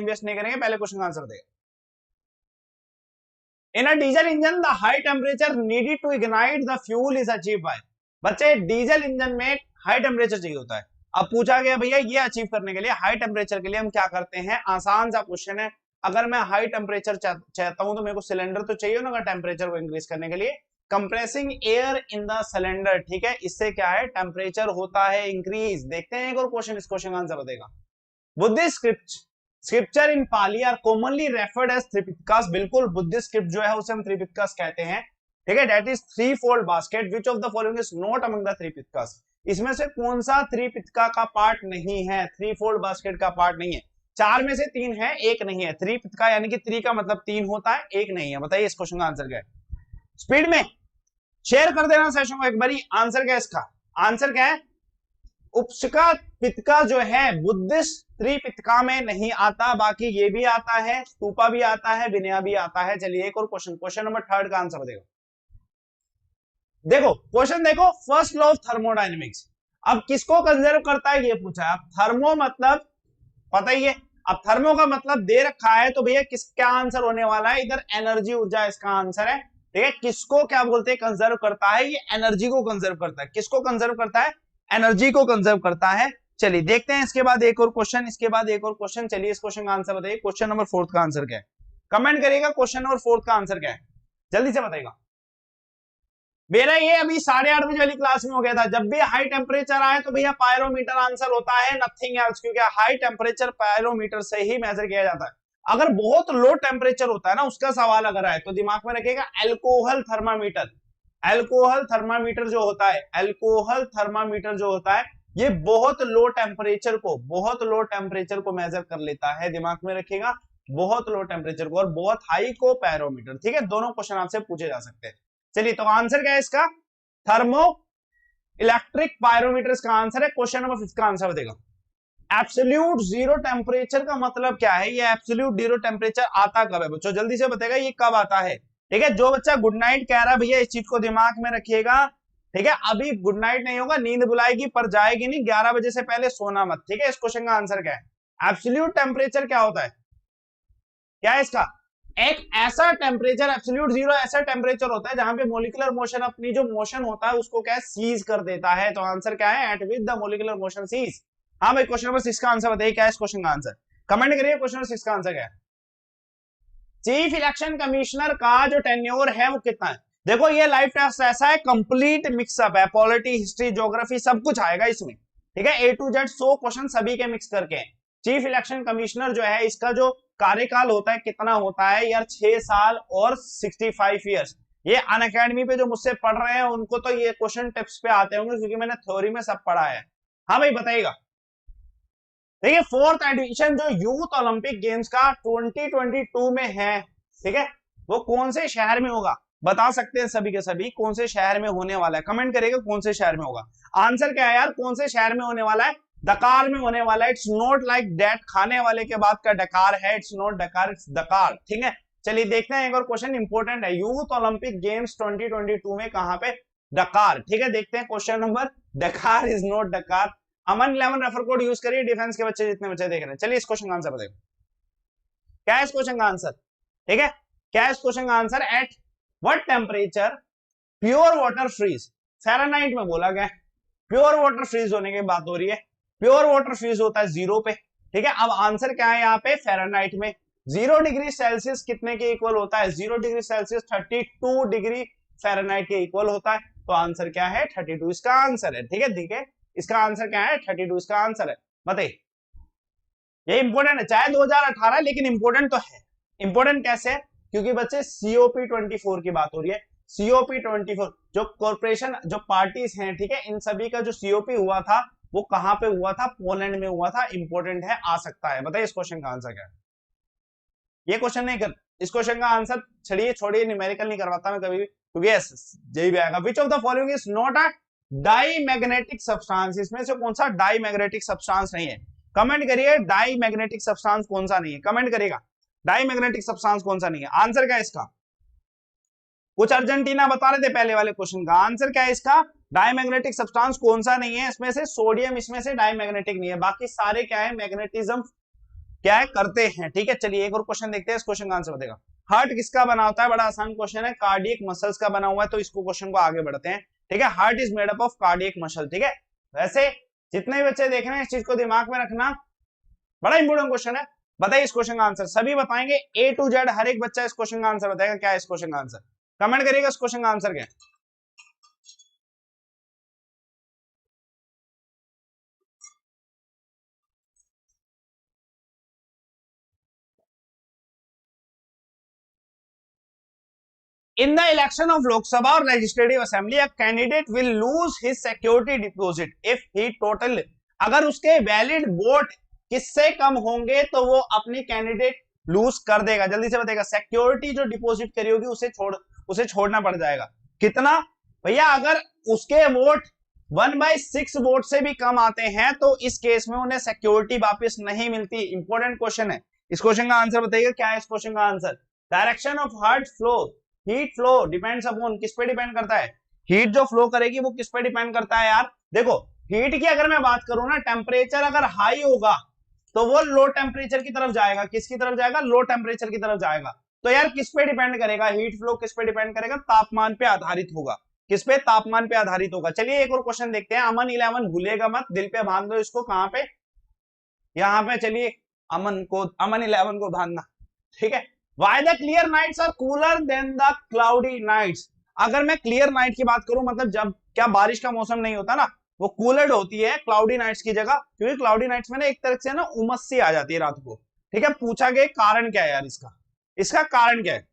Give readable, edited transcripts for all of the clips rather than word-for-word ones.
Invest नहीं करेंगे, पहले क्वेश्चन का आंसर देगा। In a diesel engine the high temperature needed to ignite the fuel is achieve by. बच्चे डीजल इंजन में हाई टेम्परेचर चाहिए होता है। अब पूछा गया भैया ये अचीव करने के लिए हाई टेम्परेचर के लिए हम क्या करते हैं, आसान सा क्वेश्चन है। अगर मैं हाई टेम्परेचर चाहता हूं तो मेरे को सिलेंडर तो चाहिए ना टेम्परेचर को इंक्रीज करने के लिए, compressing air in the cylinder, ठीक है, इससे क्या है टेम्परेचर होता है इंक्रीज। देखते हैं एक और क्वेश्चन, इस क्वेश्चन का आंसर देगा। Buddhist scripture in Pali are commonly referred as Tripitakas. बिल्कुल, बुद्धिस्ट स्क्रिप्ट जो है उसे हम त्रिपिटकास कहते हैं, ठीक है। That is three fold basket which of the following is not among the Tripitakas. इसमें से कौन सा त्रिपिटका का पार्ट नहीं है, थ्री फोल्ड बास्केट का पार्ट नहीं है। चार में से तीन है, एक नहीं है। त्रिपिटका यानी कि त्रि का मतलब तीन होता है, एक नहीं है। बताइए इस क्वेश्चन का आंसर क्या है। स्पीड में शेयर कर देना सेशन को एक बारी। आंसर क्या है इसका, आंसर क्या है, उपशिका पिटका जो है बुद्धिस्ट त्रिपिटका में नहीं आता, बाकी ये भी आता है, स्तूपा भी आता है, विनया भी आता है। चलिए एक और क्वेश्चन, क्वेश्चन नंबर 3 का आंसर देखो। देखो क्वेश्चन देखो, फर्स्ट लॉ ऑफ थर्मोडायनेमिक्स। अब किसको कंजर्व करता है ये पूछा है। अब थर्मो मतलब पता ही है, अब थर्मो का मतलब दे रखा है, तो भैया किस क्या आंसर होने वाला है, इधर एनर्जी ऊर्जा इसका आंसर है, ठीक है। किसको क्या बोलते हैं कंजर्व करता है, ये एनर्जी को कंजर्व करता है। किसको कंजर्व करता है, एनर्जी को कंजर्व करता है। चलिए देखते हैं इसके बाद एक और क्वेश्चन, इसके बाद एक और क्वेश्चन। चलिए इस क्वेश्चन का आंसर बताइए। क्वेश्चन नंबर 4 का आंसर क्या है, कमेंट करिएगा। क्वेश्चन नंबर 4 का आंसर क्या है, जल्दी से बताइएगा। मेरा ये अभी 8:30 बजे वाली क्लास में हो गया था। जब भी हाई टेम्परेचर आए तो भैया पायरोमीटर आंसर होता है, नथिंग एल्स, क्योंकि हाई टेम्परेचर पायरोमीटर से ही मेजर किया जाता है। अगर बहुत लो टेम्परेचर होता है ना, उसका सवाल अगर आए तो दिमाग में रखिएगा अल्कोहल थर्मामीटर। अल्कोहल थर्मामीटर जो होता है, अल्कोहल थर्मामीटर जो होता है, ये बहुत लो टेम्परेचर को मेजर कर लेता है। दिमाग में रखिएगा बहुत लो टेम्परेचर को, और बहुत हाई को पैरोमीटर, ठीक है। दोनों क्वेश्चन आपसे पूछे जा सकते हैं। चलिए तो आंसर क्या है इसका, थर्मो इलेक्ट्रिक पायरोमीटर इसका आंसर है। क्वेश्चन नंबर 5 का आंसर देगा। एब्सोल्यूट जीरो टेम्परेचर का मतलब क्या है, ये एब्सोल्यूट जीरो टेम्परेचर आता कब है बच्चों, जल्दी से बताएगा ये कब आता है, ठीक है। जो बच्चा गुड नाइट कह रहा है भैया इस चीज को दिमाग में रखिएगा, ठीक है। अभी गुड नाइट नहीं होगा, नींद बुलाएगी पर जाएगी नहीं, 11 बजे से पहले सोना मत, ठीक है। इस क्वेश्चन का आंसर क्या है, एब्सोल्यूट टेम्परेचर क्या होता है, क्या है इसका, एक ऐसा टेम्परेचर, एब्सोल्यूट जीरो ऐसा टेम्परेचर होता है जहां पे मोलिकुलर मोशन अपनी जो मोशन होता है उसको क्या है सीज कर देता है। तो आंसर क्या है, at with the molecular motion ceases. हाँ भाई क्वेश्चन नंबर 6 का आंसर बताइए, क्या है इस क्वेश्चन का आंसर, कमेंट करिए। क्वेश्चन नंबर 6 का आंसर क्या है। चीफ इलेक्शन कमिश्नर का जो टेन्योर है वो कितना है। देखो ये लाइफ टेस्ट ऐसा है, कंप्लीट मिक्सअप है, पॉलिटी हिस्ट्री ज्योग्राफी सब कुछ आएगा इसमें, ठीक है। A to Z 100 क्वेश्चन सभी के मिक्स करके। चीफ इलेक्शन कमिश्नर जो है इसका जो कार्यकाल होता है कितना होता है यार, 6 साल और 65 ईयर्स। ये अनअकैडमी पे जो मुझसे पढ़ रहे हैं उनको तो ये क्वेश्चन टिप्स पे आते होंगे, क्योंकि मैंने थ्योरी में सब पढ़ा है। हाँ भाई बताइएगा। देखिए 4th एडिशन जो यूथ ओलंपिक गेम्स का 2022 में है, ठीक है, वो कौन से शहर में होगा, बता सकते हैं सभी के सभी कौन से शहर में होने वाला है, कमेंट करेगा कौन से शहर में होगा। आंसर क्या है यार, कौन से शहर में होने वाला है, डकार में होने वाला है। इट्स नॉट लाइक दैट, खाने वाले के बाद का डकार है, इट्स नॉट डकार, इट्स डकार, ठीक है। चलिए देखते हैं एक और क्वेश्चन इंपॉर्टेंट है, यूथ ओलंपिक गेम्स 2022 में कहां पे, डकार, ठीक है। देखते हैं क्वेश्चन नंबर, डकार इज नॉट डकार। अमन 11 रेफर कोड यूज करिए, डिफेंस के बच्चे जितने बच्चे देख रहे हैं। चलिए इस क्वेश्चन का आंसर बताइए, क्या है इस क्वेश्चन का आंसर, ठीक है। क्या है इस क्वेश्चन का answer, at what temperature pure water freeze, Fahrenheit में बोला गया, प्योर वाटर फ्रीज होने की बात हो रही है। प्योर वाटर फ्रीज होता है 0 पे, ठीक है। अब आंसर क्या है यहाँ पे, फ़ारेनहाइट में 0 डिग्री सेल्सियस कितने के इक्वल होता है, 0 डिग्री सेल्सियस 32 डिग्री फ़ारेनहाइट के इक्वल होता है। तो आंसर क्या है, 32 इसका आंसर है, ठीक है। ठीक है, इसका आंसर क्या है, 32 इसका आंसर है। बताइए, ये इंपॉर्टेंट है, चाहे 2018 लेकिन इंपॉर्टेंट तो है। इंपॉर्टेंट कैसे है, क्योंकि बच्चे COP24 की बात हो रही है। COP24 जो कॉर्पोरेशन जो पार्टीज हैं, ठीक है, इन सभी का जो COP हुआ था वो कहां पे हुआ था, पोलैंड में हुआ था। इंपॉर्टेंट है, आ सकता है। बताइए इस क्वेश्चन का आंसर क्या है। ये क्वेश्चन नहीं कर, इस क्वेश्चन का आंसर छोड़िए, न्यूमेरिकल नहीं करवाता मैं कभी भी, क्योंकि यही भी आएगा। विच of the following is not a diamagnetic substance, इसमें से कौन सा डाईमैग्नेटिक सब्सटेंस नहीं है, कमेंट करिए। डाईमैग्नेटिक सब्सटेंस कौन सा नहीं है, कमेंट करिएगा। डाईमैग्नेटिक सब्सटेंस कौन सा नहीं है, आंसर क्या है इसका। कुछ अर्जेंटीना बता रहे थे पहले वाले क्वेश्चन का, आंसर क्या है इसका, डाईमैग्नेटिक सब्सटेंस कौन सा नहीं है। इसमें से सोडियम, इसमें से डाईमैग्नेटिक नहीं है, बाकी सारे क्या है, मैग्नेटिज्म क्या है, करते हैं। ठीक है, चलिए एक और क्वेश्चन देखते हैं, इस क्वेश्चन का आंसर बताएगा। हार्ट किसका बना होता है, बड़ा आसान क्वेश्चन है, कार्डियक मसल्स का बना हुआ है। तो इसको क्वेश्चन को आगे बढ़ते हैं। ठीक है, heart is made up of cardiac muscle. ठीक है, वैसे जितने बच्चे देख रहे हैं इस चीज को दिमाग में रखना, बड़ा इंपॉर्टेंट क्वेश्चन है। बताइए इस क्वेश्चन का आंसर, सभी बताएंगे A to Z, हर एक बच्चा इस क्वेश्चन का आंसर बताएगा। क्या है इस क्वेश्चन का आंसर, कमेंट करिएगा इस क्वेश्चन का आंसर क्या है। In the election of Lok Sabha or Legislative Assembly, a candidate will lose his security deposit if he total, अगर उसके वैलिड वोट किससे कम होंगे तो वो अपनी कैंडिडेट लूज कर देगा। जल्दी से बताएगा, सिक्योरिटी जो डिपॉजिट करी होगी उसे छोड़ना पड़ जाएगा। कितना भैया, अगर उसके वोट 1/6 वोट से भी कम आते हैं तो इस केस में उन्हें सिक्योरिटी वापस नहीं मिलती। इंपॉर्टेंट क्वेश्चन है, इस क्वेश्चन का आंसर बताइएगा। क्या है इस क्वेश्चन का answer, direction of heart flow, heat flow depends upon, किस पे डिपेंड करता है, हीट जो फ्लो करेगी वो किस पे डिपेंड करता है यार। देखो हीट की अगर मैं बात करूं ना, टेम्परेचर अगर हाई होगा तो वो लो टेम्परेचर की तरफ जाएगा। किसकी तरफ जाएगा, लो टेम्परेचर की तरफ जाएगा। तो यार किस पे डिपेंड करेगा, हीट फ्लो किस पे डिपेंड करेगा, तापमान पे आधारित होगा। किस पे, तापमान पे आधारित होगा। चलिए एक और क्वेश्चन देखते हैं। अमन 11 भूलेगा मत, दिल पे बांध दो इसको, कहां पे, यहां पे। चलिए अमन 11 को बांधना। ठीक है, Why the clear nights are cooler than the cloudy nights? अगर मैं क्लियर नाइट की बात करूं, मतलब जब क्या बारिश का मौसम नहीं होता ना, वो कूलर्ड होती है क्लाउडी नाइट्स की जगह, क्योंकि क्लाउडी नाइट्स में ना एक तरह से ना उमस सी आ जाती है रात को। ठीक है, पूछा गया कारण क्या है यार इसका कारण क्या है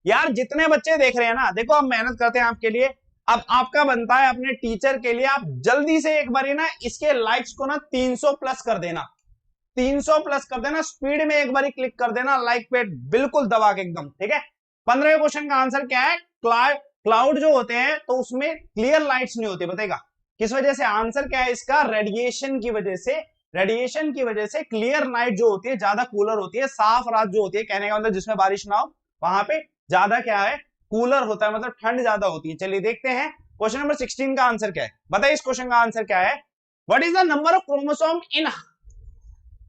यार। जितने बच्चे देख रहे हैं ना, देखो हम मेहनत करते हैं आपके लिए, अब आपका बनता है अपने टीचर के लिए, आप जल्दी से एक बार ना इसके लाइक्स को ना 300 प्लस कर देना, 300 प्लस कर देना, स्पीड में एक बार क्लिक कर देना लाइक पे, बिल्कुल दबा के एकदम। ठीक है, 15वें क्वेश्चन का आंसर क्या है, क्लाउड जो होते हैं तो उसमें क्लियर लाइट्स नहीं होती, बताएगा किस वजह से। आंसर क्या है इसका, रेडिएशन की वजह से। रेडिएशन की वजह से क्लियर नाइट जो होती है ज्यादा कूलर होती है, साफ रात जो होती है, कहने का मतलब जिसमें बारिश ना हो वहां पे ज्यादा क्या है, कूलर होता है, मतलब ठंड ज्यादा होती है। चलिए देखते हैं क्वेश्चन नंबर 16 का आंसर क्या है। बताइए इस क्वेश्चन का आंसर क्या है, what is the number of chromosome इन,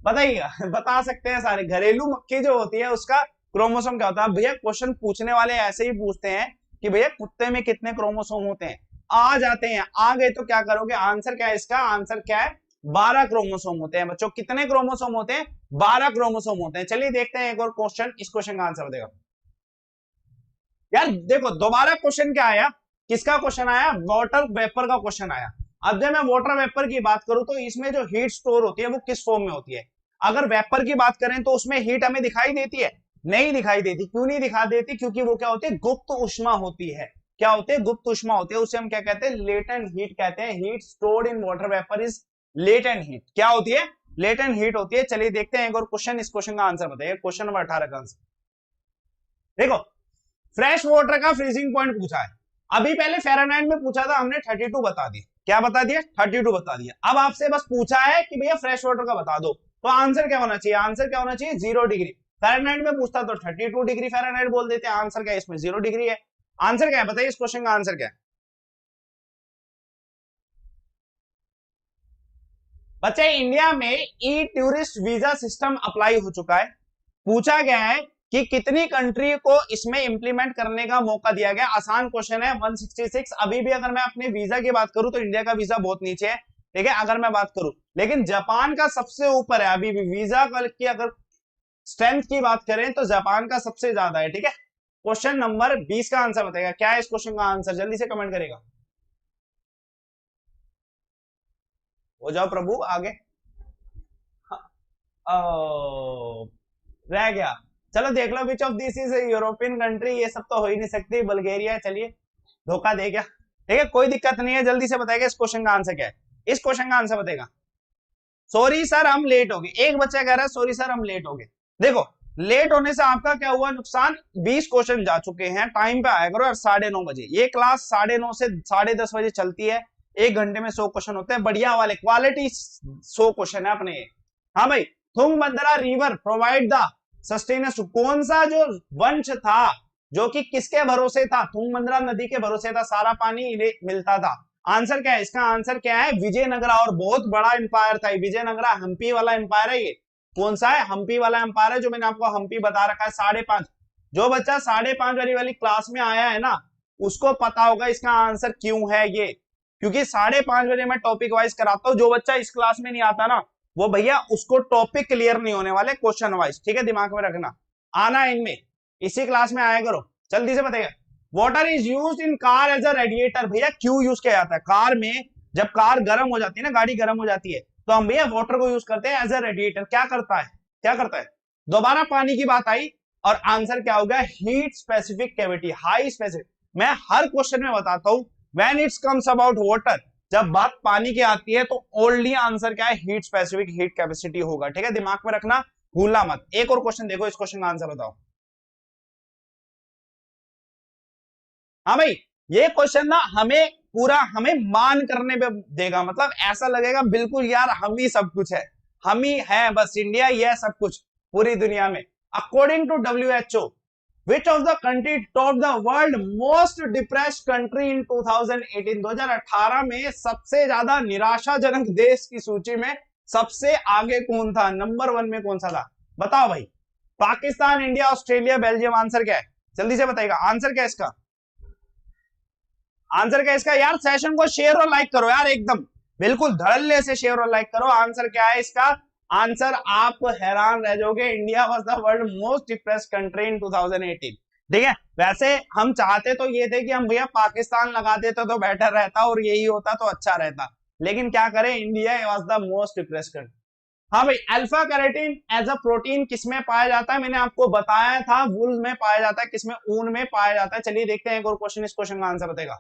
बताइएगा, बता सकते हैं सारे। घरेलू मक्खी जो होती है उसका क्रोमोसोम क्या होता है। भैया क्वेश्चन पूछने वाले ऐसे ही पूछते हैं कि भैया कुत्ते में कितने क्रोमोसोम होते हैं, आ जाते हैं, आ गए तो क्या करोगे। आंसर क्या है इसका, आंसर क्या है, 12 क्रोमोसोम होते हैं बच्चों। कितने क्रोमोसोम होते हैं, 12 क्रोमोसोम होते हैं। चलिए देखते हैं एक और क्वेश्चन, इस क्वेश्चन का आंसर देगा यार। देखो दोबारा क्वेश्चन क्या आया, किसका क्वेश्चन आया, वाटर वेपर का क्वेश्चन आया। अब जब मैं वाटर वेपर की बात करूं तो इसमें जो हीट स्टोर होती है वो किस फॉर्म में होती है। अगर वेपर की बात करें तो उसमें हीट हमें दिखाई देती है, नहीं दिखाई देती। क्यों नहीं दिखाई देती, क्योंकि वो क्या होती है, गुप्त उष्मा होती है। क्या होते हैं, गुप्त उष्मा होती है, उसे हम क्या कहते हैं, लेटेंट हीट कहते हैं। Heat stored in water vapour is latent heat. क्या होती है, लेटेंट हीट होती है। चलिए देखते हैं एक और क्वेश्चन, इस क्वेश्चन का आंसर बताइए, क्वेश्चन नंबर 18 का आंसर देखो। फ्रेश वाटर का फ्रीजिंग पॉइंट पूछा है, अभी पहले फ़ारेनहाइट में पूछा था हमने 32 बता दिया। क्या बता दिया, 32 बता दिया। अब आपसे बस पूछा है कि भैया फ्रेश वाटर का बता दो, तो आंसर क्या होना चाहिए, आंसर क्या होना चाहिए, 0 डिग्री। फ़ारेनहाइट में पूछता तो 32 डिग्री फ़ारेनहाइट बोल देते। आंसर क्या है इसमें, 0 डिग्री है। आंसर क्या है बताइए, इस क्वेश्चन का आंसर क्या है बच्चे। इंडिया में ई टूरिस्ट वीजा सिस्टम अप्लाई हो चुका है। पूछा गया है कि कितनी कंट्री को इसमें इंप्लीमेंट करने का मौका दिया गया। आसान क्वेश्चन है, 166। अभी भी अगर मैं अपने वीजा की बात करूं तो इंडिया का वीजा बहुत नीचे है, ठीक है, अगर मैं बात करूं। लेकिन जापान का सबसे ऊपर है अभी भी वीजा की अगर स्ट्रेंथ की बात करें तो जापान का सबसे ज्यादा है। ठीक है, क्वेश्चन नंबर 20 का आंसर बताएगा। क्या है इस क्वेश्चन का आंसर, जल्दी से कमेंट करेगा। हो जाओ प्रभु आगे। रह गया, चलो देख लो, which of this is European country. ये सब तो हो ही नहीं सकती, बल्गेरिया। चलिए धोखा दे गया, ठीक है, कोई दिक्कत नहीं है। जल्दी से बताएगा इस क्वेश्चन का आंसर क्या है, इस क्वेश्चन का आंसर बताएगा। सॉरी सर हम लेट हो गए, एक बच्चा कह रहा है सॉरी सर हम लेट हो गए। देखो लेट होने से आपका क्या हुआ नुकसान, 20 क्वेश्चन जा चुके हैं। टाइम पे आया करो यार, 9:30 बजे। ये क्लास 9:30 से 10:30 बजे चलती है। 1 घंटे में 100 क्वेश्चन होते हैं, बढ़िया वाले क्वालिटी 100 क्वेश्चन है अपने। हाँ भाई, Tungabhadra river provide the sustenance. कौन सा जो वंश था जो कि किसके भरोसे था, तुंगभद्रा नदी के भरोसे था, सारा पानी मिलता था। आंसर क्या है इसका, आंसर क्या है, विजयनगरा। और बहुत बड़ा एम्पायर था विजयनगरा, हम्पी वाला एम्पायर है ये। कौन सा है? हम्पी वाला एम्पायर है, जो मैंने आपको हम्पी बता रखा है 5.5। जो बच्चा 5.5 वाली क्लास में आया है ना, उसको पता होगा इसका आंसर क्यों है ये, क्योंकि 5:30 बजे मैं टॉपिक वाइज कराता हूं। जो बच्चा इस क्लास में नहीं आता ना, वो भैया उसको टॉपिक क्लियर नहीं होने वाले क्वेश्चन वाइज, ठीक है, दिमाग में रखना। आना इनमें, इसी क्लास में आया करो, जल्दी से बताइए। Water is used in car as a radiator. भैया क्यों यूज किया जाता है कार में? जब कार गर्म हो जाती है ना, गाड़ी गर्म हो जाती है, तो हम भैया वाटर को यूज करते हैं एज अ रेडिएटर। क्या करता है, क्या करता है? दोबारा पानी की बात आई और आंसर क्या होगा? Heat specific cavity, high specific. मैं हर क्वेश्चन में बताता हूं when it's comes about water, जब बात पानी की आती है तो ओनली आंसर क्या है? हीट स्पेसिफिक हीट कैपेसिटी होगा, ठीक है, दिमाग में रखना, भूलना मत। एक और क्वेश्चन देखो, इस क्वेश्चन का आंसर बताओ। हाँ भाई, ये क्वेश्चन ना हमें पूरा हमें मान करने पे देगा, मतलब ऐसा लगेगा बिल्कुल यार हम ही सब कुछ है, हम ही है, बस इंडिया ही है सब कुछ पूरी दुनिया में। According to WHO, which of the country top the world most depressed country in 2018? 2018 में सबसे ज्यादा निराशाजनक देश की सूची में सबसे आगे कौन था? नंबर 1 में कौन सा था? बताओ भाई। Pakistan, India, Australia, Belgium? Answer क्या है? जल्दी से बताइएगा, आंसर क्या है इसका? आंसर क्या है इसका? यार सेशन को शेयर और लाइक करो यार, एकदम बिल्कुल धड़ल्ले से शेयर और लाइक करो। आंसर क्या है इसका? आंसर आप हैरान रह जाओगे, India was the world most depressed country in 2018, ठीक है। वैसे हम चाहते तो ये थे कि हम भैया पाकिस्तान लगा देते तो बेटर रहता और यही होता तो अच्छा रहता, लेकिन क्या करें, India was the most depressed country. हाँ भाई, alpha carotene as a protein किसमें पाया जाता है? मैंने आपको बताया था, वुल में पाया जाता है, किसमें? ऊन में पाया जाता है। चलिए देखते हैं एक और क्वेश्चन, इस क्वेश्चन का आंसर बताएगा।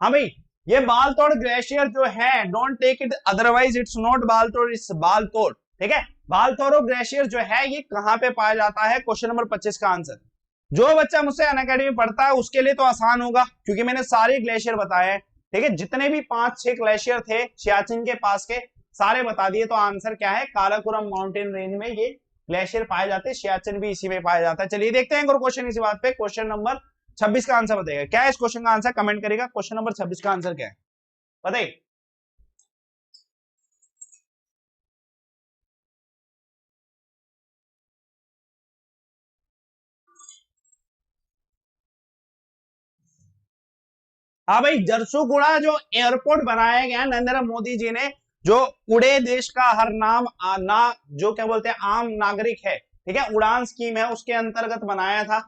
हाँ भाई, ये बालतोड़ ग्लेशियर जो है, don't take it otherwise, it's not Baltoro, it's Baltoro, ठीक है। बालतोड़ो ग्लेशियर जो है ये कहां पे पाया जाता है? क्वेश्चन नंबर 25 का आंसर। जो बच्चा मुझसे अनअकैडमी पढ़ता है उसके लिए तो आसान होगा, क्योंकि मैंने सारे ग्लेशियर बताए हैं, ठीक है, जितने भी 5-6 ग्लेशियर थे सियाचिन के पास के सारे बता दिए। तो आंसर क्या है? काराकोरम माउंटेन रेंज में ये ग्लेशियर पाए जाते हैं, सियाचिन भी इसी में पाया जाता है। चलिए देखते हैं क्वेश्चन इसी बात पे। क्वेश्चन नंबर 26 का आंसर बताइएगा, क्या है इस क्वेश्चन का आंसर? कमेंट करेगा, क्वेश्चन नंबर 26 का आंसर क्या है बताइए। हाँ भाई, जरसुगुड़ा जो एयरपोर्ट बनाया गया नरेंद्र मोदी जी ने, जो उड़े देश का हर नाम जो क्या बोलते हैं आम नागरिक है, ठीक है, उड़ान स्कीम है, उसके अंतर्गत बनाया था,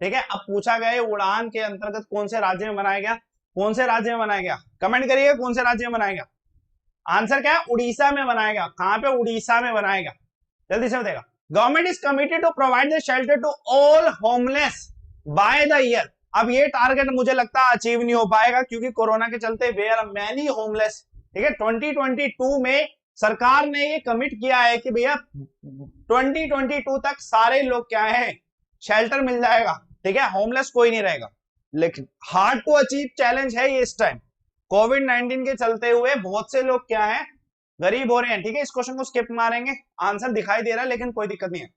ठीक है। अब पूछा गया उड़ान के अंतर्गत कौन से राज्य में बनाया गया? कौन से राज्य में बनाया गया? कमेंट करिए कौन से राज्य में बनाया गया। आंसर क्या है? उड़ीसा में बनाया गया। कहां पे? उड़ीसा में बनाया गया। जल्दी से बताएगा। Government is committed to provide the shelter to all homeless by the year. अब ये टारगेट मुझे लगता है अचीव नहीं हो पाएगा, क्योंकि कोरोना के चलते वेयर आर मैनी होमलेस, ठीक है। 2022 में सरकार ने ये कमिट किया है कि भैया 2022 तक सारे लोग क्या है, शेल्टर मिल जाएगा, ठीक है, होमलेस कोई नहीं रहेगा। लेकिन हार्ड टू अचीव चैलेंज है ये इस टाइम, कोविड-19 के चलते हुए बहुत से लोग क्या है, गरीब हो रहे हैं, ठीक है। इस क्वेश्चन को स्किप मारेंगे, आंसर दिखाई दे रहा है लेकिन कोई दिक्कत नहीं है।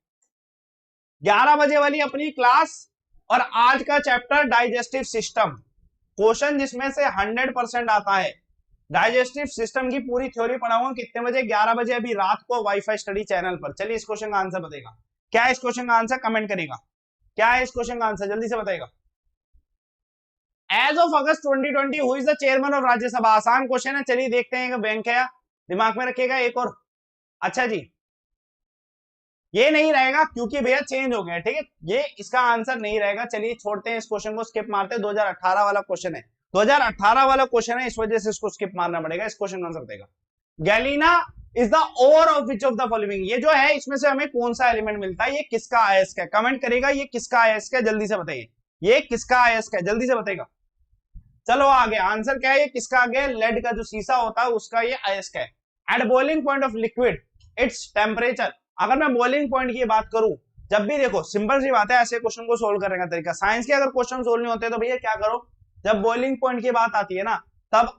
11 बजे वाली अपनी क्लास और आज का चैप्टर डाइजेस्टिव सिस्टम, क्वेश्चन जिसमें से 100% आता है। डाइजेस्टिव सिस्टम की पूरी थ्योरी पढ़ाऊंगा। कितने बजे? 11 बजे अभी रात को वाईफाई स्टडी चैनल पर। चलिए इस क्वेश्चन का आंसर बताएगा, क्या है इस क्वेश्चन का आंसर? कमेंट करेगा, क्या है इस क्वेश्चन का आंसर? जल्दी से बताएगा। As of August 2020 who is the chairman of Rajya Sabha? आसान क्वेश्चन है, चलिए देखते हैं। बैंक है, दिमाग में रखिएगा। एक और, अच्छा जी, ये नहीं रहेगा क्योंकि भैया चेंज हो गया, ठीक है, ये इसका आंसर नहीं रहेगा। चलिए छोड़ते हैं इस क्वेश्चन को, स्किप मारते हैं। 2018 वाला क्वेश्चन है, 2018 वाला क्वेश्चन है, इस वजह से इसको स्किप मारना पड़ेगा। इस क्वेश्चन का आंसर देगा। Galena is the ore of which of the following? ये जो है इसमें से हमें कौन सा एलिमेंट मिलता है? ये किसका अयस्क है? कमेंट करेगा, ये किसका अयस्क है? जल्दी से बताइए, ये किसका अयस्क है? जल्दी से बताएगा। चलो आगे, आंसर क्या है? ये किसका आगे? लेड का जो शीशा होता है उसका ये अयस्क है। At boiling point of liquid its temperature. अगर मैं बॉइलिंग पॉइंट की बात करूं, जब भी देखो सिंपल सी बात है, ऐसे क्वेश्चन को सोल्व करने का तरीका, साइंस के अगर क्वेश्चन सोल्व नहीं होते तो भैया क्या करो, जब बॉइलिंग पॉइंट की बात आती है ना, तब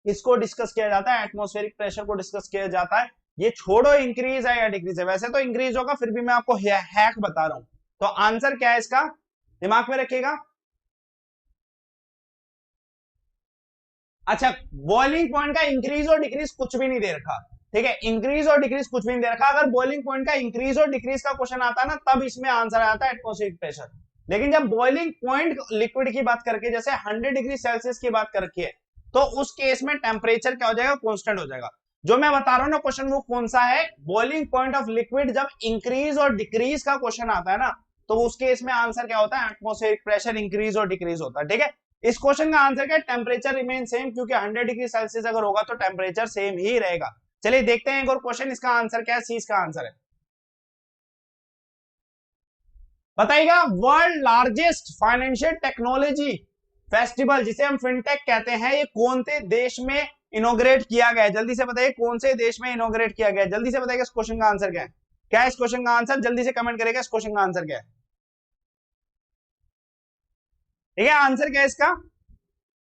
इसको डिस्कस किया जाता है, एटमॉस्फेरिक प्रेशर को डिस्कस किया जाता है। ये छोड़ो इंक्रीज है या डिक्रीज है, वैसे तो इंक्रीज होगा, फिर भी मैं आपको हैक बता रहा हूं। तो आंसर क्या है इसका? दिमाग में रखिएगा। अच्छा, बॉइलिंग पॉइंट का इंक्रीज और डिक्रीज कुछ भी नहीं दे रखा, ठीक है, इंक्रीज और डिक्रीज कुछ भी नहीं दे रखा। अगर बॉइलिंग पॉइंट का इंक्रीज और डिक्रीज का क्वेश्चन आता है ना, तब इसमें आंसर आता है एटमॉस्फेरिक प्रेशर। लेकिन जब बॉइलिंग पॉइंट लिक्विड की बात करके जैसे 100 डिग्री सेल्सियस की बात करके है, तो उस केस में टेम्परेचर क्या हो जाएगा, कांस्टेंट हो जाएगा। जो मैं बता रहा हूं ना क्वेश्चन, वो कौन सा है, बॉइलिंग पॉइंट ऑफ लिक्विड जब इंक्रीज और डिक्रीज का क्वेश्चन आता है ना, तो उस केस में आंसर क्या होता है, एटमॉस्फेरिक प्रेशर इंक्रीज और डिक्रीज होता है। ठीक है, इस क्वेश्चन का आंसर क्या है, टेम्परेचर रिमेन सेम, क्योंकि 100 डिग्री सेल्सियस अगर होगा तो टेम्परेचर सेम ही रहेगा। चलिए देखते हैं एक और क्वेश्चन, इसका आंसर क्या है, सी इसका आंसर है। बताइएगा, world largest financial technology festival जिसे हम फिनटेक कहते हैं, ये कौन से देश में इनोग्रेट किया गया है, जल्दी से बताइए कौन से देश में इनोग्रेट किया गया है, जल्दी से बताइएगा इस क्वेश्चन का आंसर क्या है, क्या है इस क्वेश्चन का आंसर, जल्दी से कमेंट करेगा इस क्वेश्चन का आंसर क्या है। ठीक है, आंसर क्या है इसका,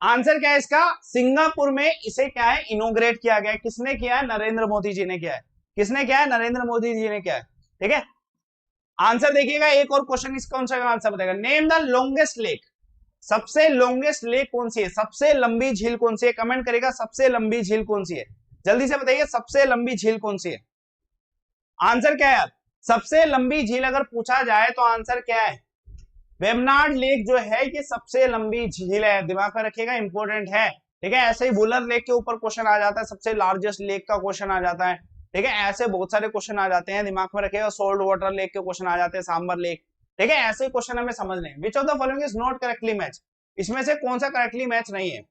आंसर क्या है इसका, सिंगापुर में इसे क्या है, इनोग्रेट किया गया है। किसने किया है, नरेंद्र मोदी जी ने किया है। किसने किया है, नरेंद्र मोदी जी ने किया है। ठीक है, आंसर देखिएगा, एक और क्वेश्चन इसका कौन सा आंसर बताएगा, नेम द लॉन्गेस्ट लेक, सबसे लॉन्गेस्ट लेक कौन सी है, सबसे लंबी झील कौन सी है, कमेंट करेगा सबसे लंबी झील कौन सी है, जल्दी से बताइए सबसे लंबी झील कौन सी है। आंसर क्या है, सबसे लंबी झील अगर पूछा जाए तो आंसर क्या है, वेबनाड लेक जो है ये सबसे लंबी झील है, दिमाग में रखिएगा, इंपॉर्टेंट है। ठीक है, ऐसे ही वुलर लेक के ऊपर क्वेश्चन आ जाता है, सबसे लार्जेस्ट लेक का क्वेश्चन आ जाता है। ठीक है, ऐसे बहुत सारे क्वेश्चन आ जाते हैं, दिमाग में रखिएगा, सोल्ट वाटर लेक के क्वेश्चन आ जाते हैं, सांबर लेक। ठीक है, ऐसे क्वेश्चन हमें समझने हैं। विच of the following is not correctly match, इसमें से कौन सा करेक्टली मैच नहीं है,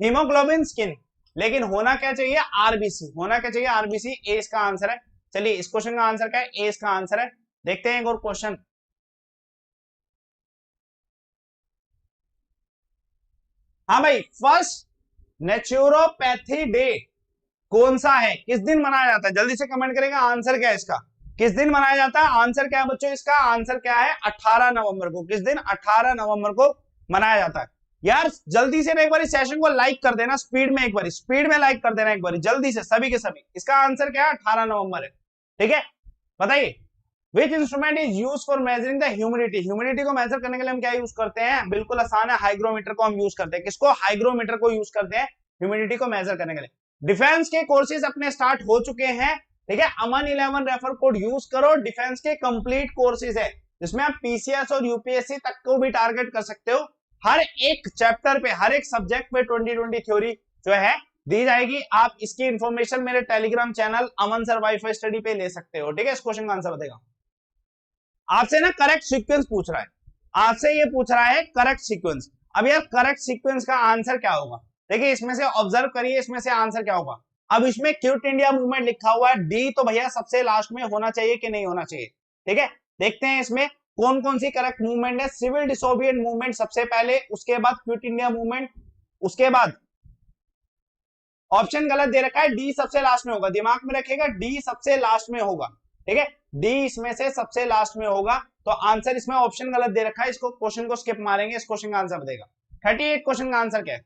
हीमोग्लोबिन स्किन, लेकिन होना क्या चाहिए, आरबीसी, होना क्या चाहिए, आरबीसी, ए इसका आंसर है। चलिए इस क्वेश्चन का आंसर क्या है, ए इसका आंसर है। देखते हैं एक और क्वेश्चन, हाँ भाई, फर्स्ट नेचुरोपैथी डे कौन सा है, किस दिन मनाया जाता है, जल्दी से कमेंट करेगा आंसर क्या है इसका, किस दिन मनाया जाता है, आंसर क्या है बच्चों, इसका आंसर क्या है, 18 नवंबर को। किस दिन, 18 नवंबर को मनाया जाता है। यार जल्दी से ना एक बार इस सेशन को लाइक कर देना, स्पीड में, एक बार स्पीड में लाइक कर देना एक बार जल्दी से, सभी के सभी। इसका आंसर क्या है, 18 नवंबर है। ठीक है, बताइए, which instrument is use for measuring the humidity, humidity को मेजर करने के लिए हम क्या यूज करते हैं, बिल्कुल आसान है, हाइग्रोमीटर को हम यूज करते हैं। किसको, हाइग्रोमीटर को यूज करते हैं ह्यूमिडिटी को मेजर करने के लिए। डिफेंस के कोर्सेज अपने स्टार्ट हो चुके हैं। ठीक है, अमन 11 रेफर कोड यूज करो, डिफेंस के कंप्लीट कोर्सेज है जिसमें आप पीसीएस और यूपीएससी तक को भी टारगेट कर सकते हो। हर एक चैप्टर पे, हर एक सब्जेक्ट पे 2020 थ्योरी जो है दी जाएगी। आप इसकी इंफॉर्मेशन मेरे टेलीग्राम चैनल अमन सर वाईफाई स्टडी पे ले सकते हो। ठीक है, इस क्वेश्चन का आंसर बताएगा, आपसे ना करेक्ट सीक्वेंस पूछ रहा है, आपसे ये पूछ रहा है करेक्ट सीक्वेंस। अब यार करेक्ट सीक्वेंस का आंसर क्या होगा, देखिए इसमें से ऑब्जर्व करिए, इसमें से आंसर क्या होगा। अब इसमें क्विट इंडिया मूवमेंट लिखा हुआ है, डी तो भैया सबसे लास्ट में होना चाहिए कि नहीं होना चाहिए। ठीक है, देखते हैं इसमें कौन कौन सी करेक्ट मूवमेंट है। सिविल डिसोबिडिएंट मूवमेंट सबसे पहले, उसके बाद क्विट इंडिया मूवमेंट, उसके बाद ऑप्शन गलत दे रखा है, डी सबसे लास्ट में होगा, दिमाग में रखिएगा, डी सबसे लास्ट में होगा। ठीक है, डी इसमें से सबसे लास्ट में होगा, तो आंसर इसमें ऑप्शन गलत दे रखा है, इसको क्वेश्चन को स्किप मारेंगे, इस क्वेश्चन का आंसर देगा 38 क्वेश्चन का आंसर क्या है,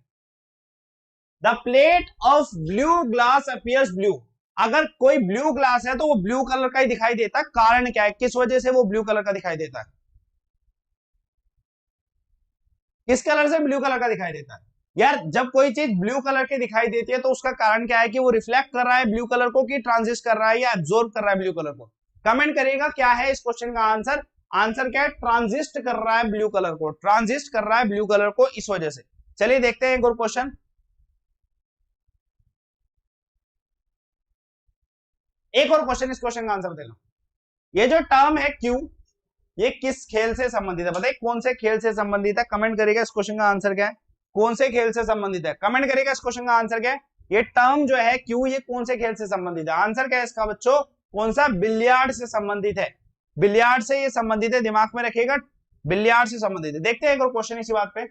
the plate of blue glass appears blue, अगर कोई ब्लू ग्लास है तो वो ब्लू कलर का ही दिखाई देता है, कारण क्या है, किस वजह से वो ब्लू कलर का दिखाई देता है, किस कलर से ब्लू कलर का दिखाई देता है। यार जब कोई चीज ब्लू कलर की दिखाई देती है तो उसका कारण क्या है, कि वो रिफ्लेक्ट कर रहा है ब्लू कलर को, कि ट्रांजिस्ट कर रहा है या एब्जॉर्ब कर रहा है ब्लू कलर को। कमेंट करिएगा क्या है इस क्वेश्चन का आंसर, आंसर क्या है, ट्रांजिस्ट कर रहा है ब्लू कलर को, ट्रांजिस्ट कर रहा है ब्लू कलर को इस वजह से। चलिए देखते हैं एक और क्वेश्चन, एक और क्वेश्चन, इस क्वेश्चन का आंसर देना। ये जो टर्म है क्यू, ये किस खेल से संबंधित है, बताइए कौन से खेल से संबंधित है, कमेंट करिएगा इस क्वेश्चन का आंसर क्या है, कौन से खेल से संबंधित है, कमेंट करिएगा इस क्वेश्चन का आंसर क्या है। ये टर्म जो है क्यू, ये कौन से खेल से संबंधित है, आंसर क्या है इसका बच्चों, कौन सा, बिलियार्ड से संबंधित है, बिलियार्ड से ये संबंधित है, दिमाग में रखिएगा, बिलियार्ड से संबंधित है। देखते हैं एक और क्वेश्चन इसी बात पे।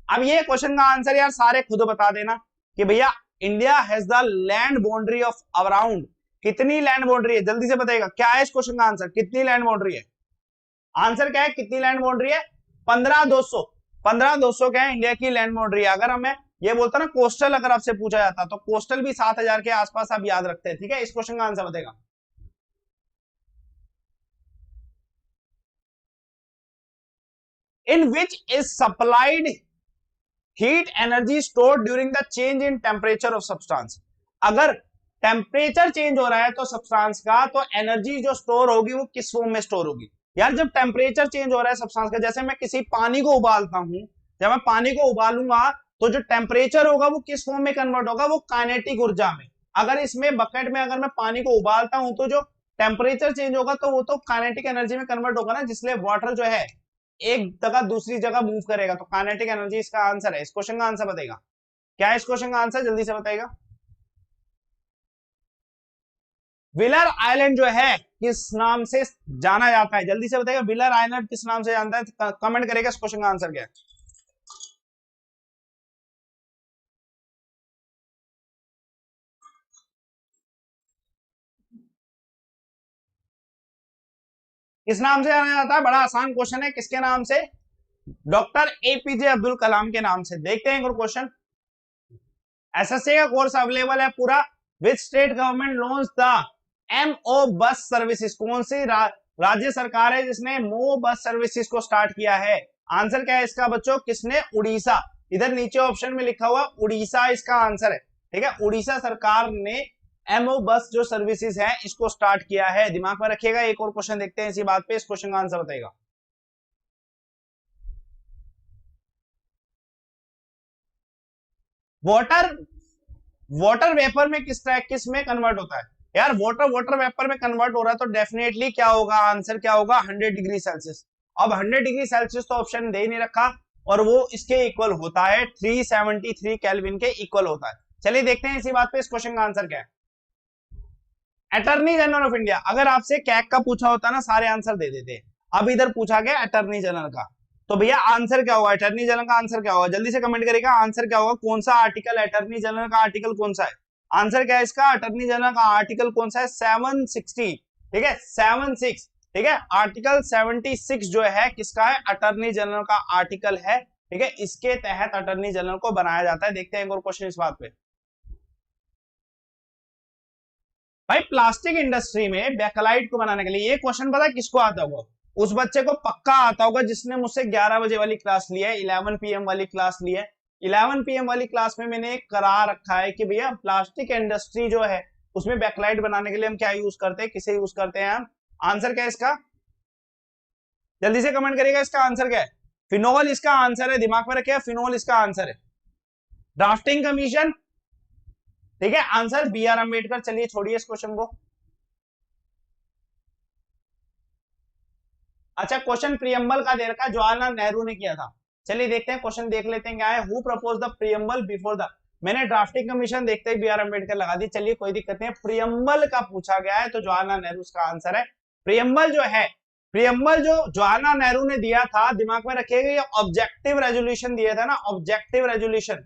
अब ये क्वेश्चन का आंसर यार सारे खुद बता देना कि भैया India has the land boundary of around, कितनी लैंड बाउंड्री है, जल्दी से बताइएगा क्या है इस क्वेश्चन का आंसर, कितनी लैंड बाउंड्री है, आंसर क्या है, कितनी लैंड बाउंड्री है, 15,200, 15,200 क्या है इंडिया की लैंड बाउंड्री। अगर हमें ये बोलता ना कोस्टल, अगर आपसे पूछा जाता तो कोस्टल भी 7,000 के आसपास आप याद रखते हैं। ठीक है, इस क्वेश्चन का आंसर बताएगा, in which is supplied heat energy stored during the change in temperature of substance. अगर टेम्परेचर चेंज हो रहा है तो सब्सटेंस का, तो एनर्जी जो स्टोर होगी वो किस फॉर्म में स्टोर होगी? यार जब टेम्परेचर चेंज हो रहा है सब्सटेंस का, जैसे मैं किसी पानी को उबालता हूं, जब मैं पानी को उबालूंगा तो जो टेम्परेचर होगा वो किस फॉर्म में कन्वर्ट होगा? वो काइनेटिक ऊर्जा में। अगर इसमें बकेट में अगर मैं पानी को उबालता हूं तो जो टेम्परेचर चेंज होगा तो वो तो काइनेटिक एनर्जी में कन्वर्ट होगा ना, जिसलिए वाटर जो है एक जगह दूसरी जगह मूव करेगा, तो काइनेटिक एनर्जी इसका आंसर है। इस क्वेश्चन का आंसर बताएगा क्या है? इस क्वेश्चन का आंसर जल्दी से बताएगा। व्हीलर आइलैंड जो है किस नाम से जाना जाता है? जल्दी से बताइएगा, व्हीलर आइलैंड किस नाम से जानता है? कमेंट करेगा इस क्वेश्चन का आंसर क्या है। किस नाम से जाना जाता है? बड़ा आसान क्वेश्चन है, किसके नाम से? डॉक्टर एपीजे अब्दुल कलाम के नाम से। देखते हैं क्वेश्चन। एसएससी का कोर्स अवेलेबल है पूरा। Which state government launch the MO bus services? कौन सी राज्य सरकार है जिसने मो बस सर्विसेज को स्टार्ट किया है? आंसर क्या है इसका बच्चों? किसने? उड़ीसा। इधर नीचे ऑप्शन में लिखा हुआ उड़ीसा इसका आंसर है, ठीक है। उड़ीसा सरकार ने एमओ बस जो सर्विसेज है इसको स्टार्ट किया है। दिमाग में रखिएगा। एक और क्वेश्चन देखते हैं इसी बात पे। इस क्वेश्चन का आंसर बताएगा। वाटर वाटर वेपर में किस में कन्वर्ट होता है? यार वाटर वेपर में कन्वर्ट हो रहा है तो डेफिनेटली क्या होगा? आंसर क्या होगा? 100 डिग्री सेल्सियस। अब 100 डिग्री सेल्सियस तो ऑप्शन दे ही नहीं रखा, और वो इसके इक्वल होता है 373 केल्विन के इक्वल होता है। चलिए देखते हैं इसी बात पे इस क्वेश्चन का आंसर क्या है। Attorney general of India. अगर आपसे कैग का पूछा होता ना सारे आंसर दे देते, अब इधर पूछा गया अटॉर्नी जनरल का, तो भैया आंसर क्या होगा? अटॉर्नी जनरल का आंसर क्या होगा? जल्दी से कमेंट करेगा आंसर क्या होगा। कौन सा आर्टिकल? अटॉर्नी जनरल का आर्टिकल कौन सा है? आंसर क्या है इसका? अटॉर्नी जनरल का आर्टिकल कौन सा है? 760, ठीक है, 76, ठीक है। आर्टिकल 76 जो है किसका है? अटॉर्नी जनरल का आर्टिकल है, ठीक है। इसके तहत अटॉर्नी जनरल को बनाया जाता है। देखते हैं एक और क्वेश्चन इस बात पे। भाई प्लास्टिक इंडस्ट्री में बैकलाइट को बनाने के लिए, ये क्वेश्चन पता है किसको आता होगा? उस बच्चे को पक्का आता होगा जिसने मुझसे 11 बजे वाली क्लास ली है, 11 PM वाली क्लास ली है। 11 PM वाली क्लास में मैंने करा रखा है कि भैया प्लास्टिक इंडस्ट्री जो है उसमें बैकलाइट बनाने के लिए हम क्या यूज करते हैं, किसे यूज करते हैं हम? आंसर क्या है इसका? जल्दी से कमेंट करिएगा इसका आंसर क्या है। फिनोल इसका आंसर है। दिमाग में रखिए, फिनोल इसका आंसर है। ड्राफ्टिंग कमीशन, ठीक है, आंसर BR अम्बेडकर। चलिए छोड़िए इस क्वेश्चन को। अच्छा क्वेश्चन प्रियम्बल का दे रखा है, जवाहरलाल नेहरू ने किया था। चलिए देखते हैं क्वेश्चन, देख लेते हैं क्या है। Who propose the preamble before the? मैंने ड्राफ्टिंग कमीशन देखते ही BR अम्बेडकर लगा दी। चलिए कोई दिक्कत नहीं है। प्रियम्बल का पूछा गया है तो जवाहरलाल नेहरू का आंसर है। प्रियम्बल जो है, प्रियम्बल जो जवाहरलाल नेहरू ने दिया था, दिमाग में रखिएगा, ये ऑब्जेक्टिव रेजोल्यूशन दिया था ना, ऑब्जेक्टिव रेजोल्यूशन।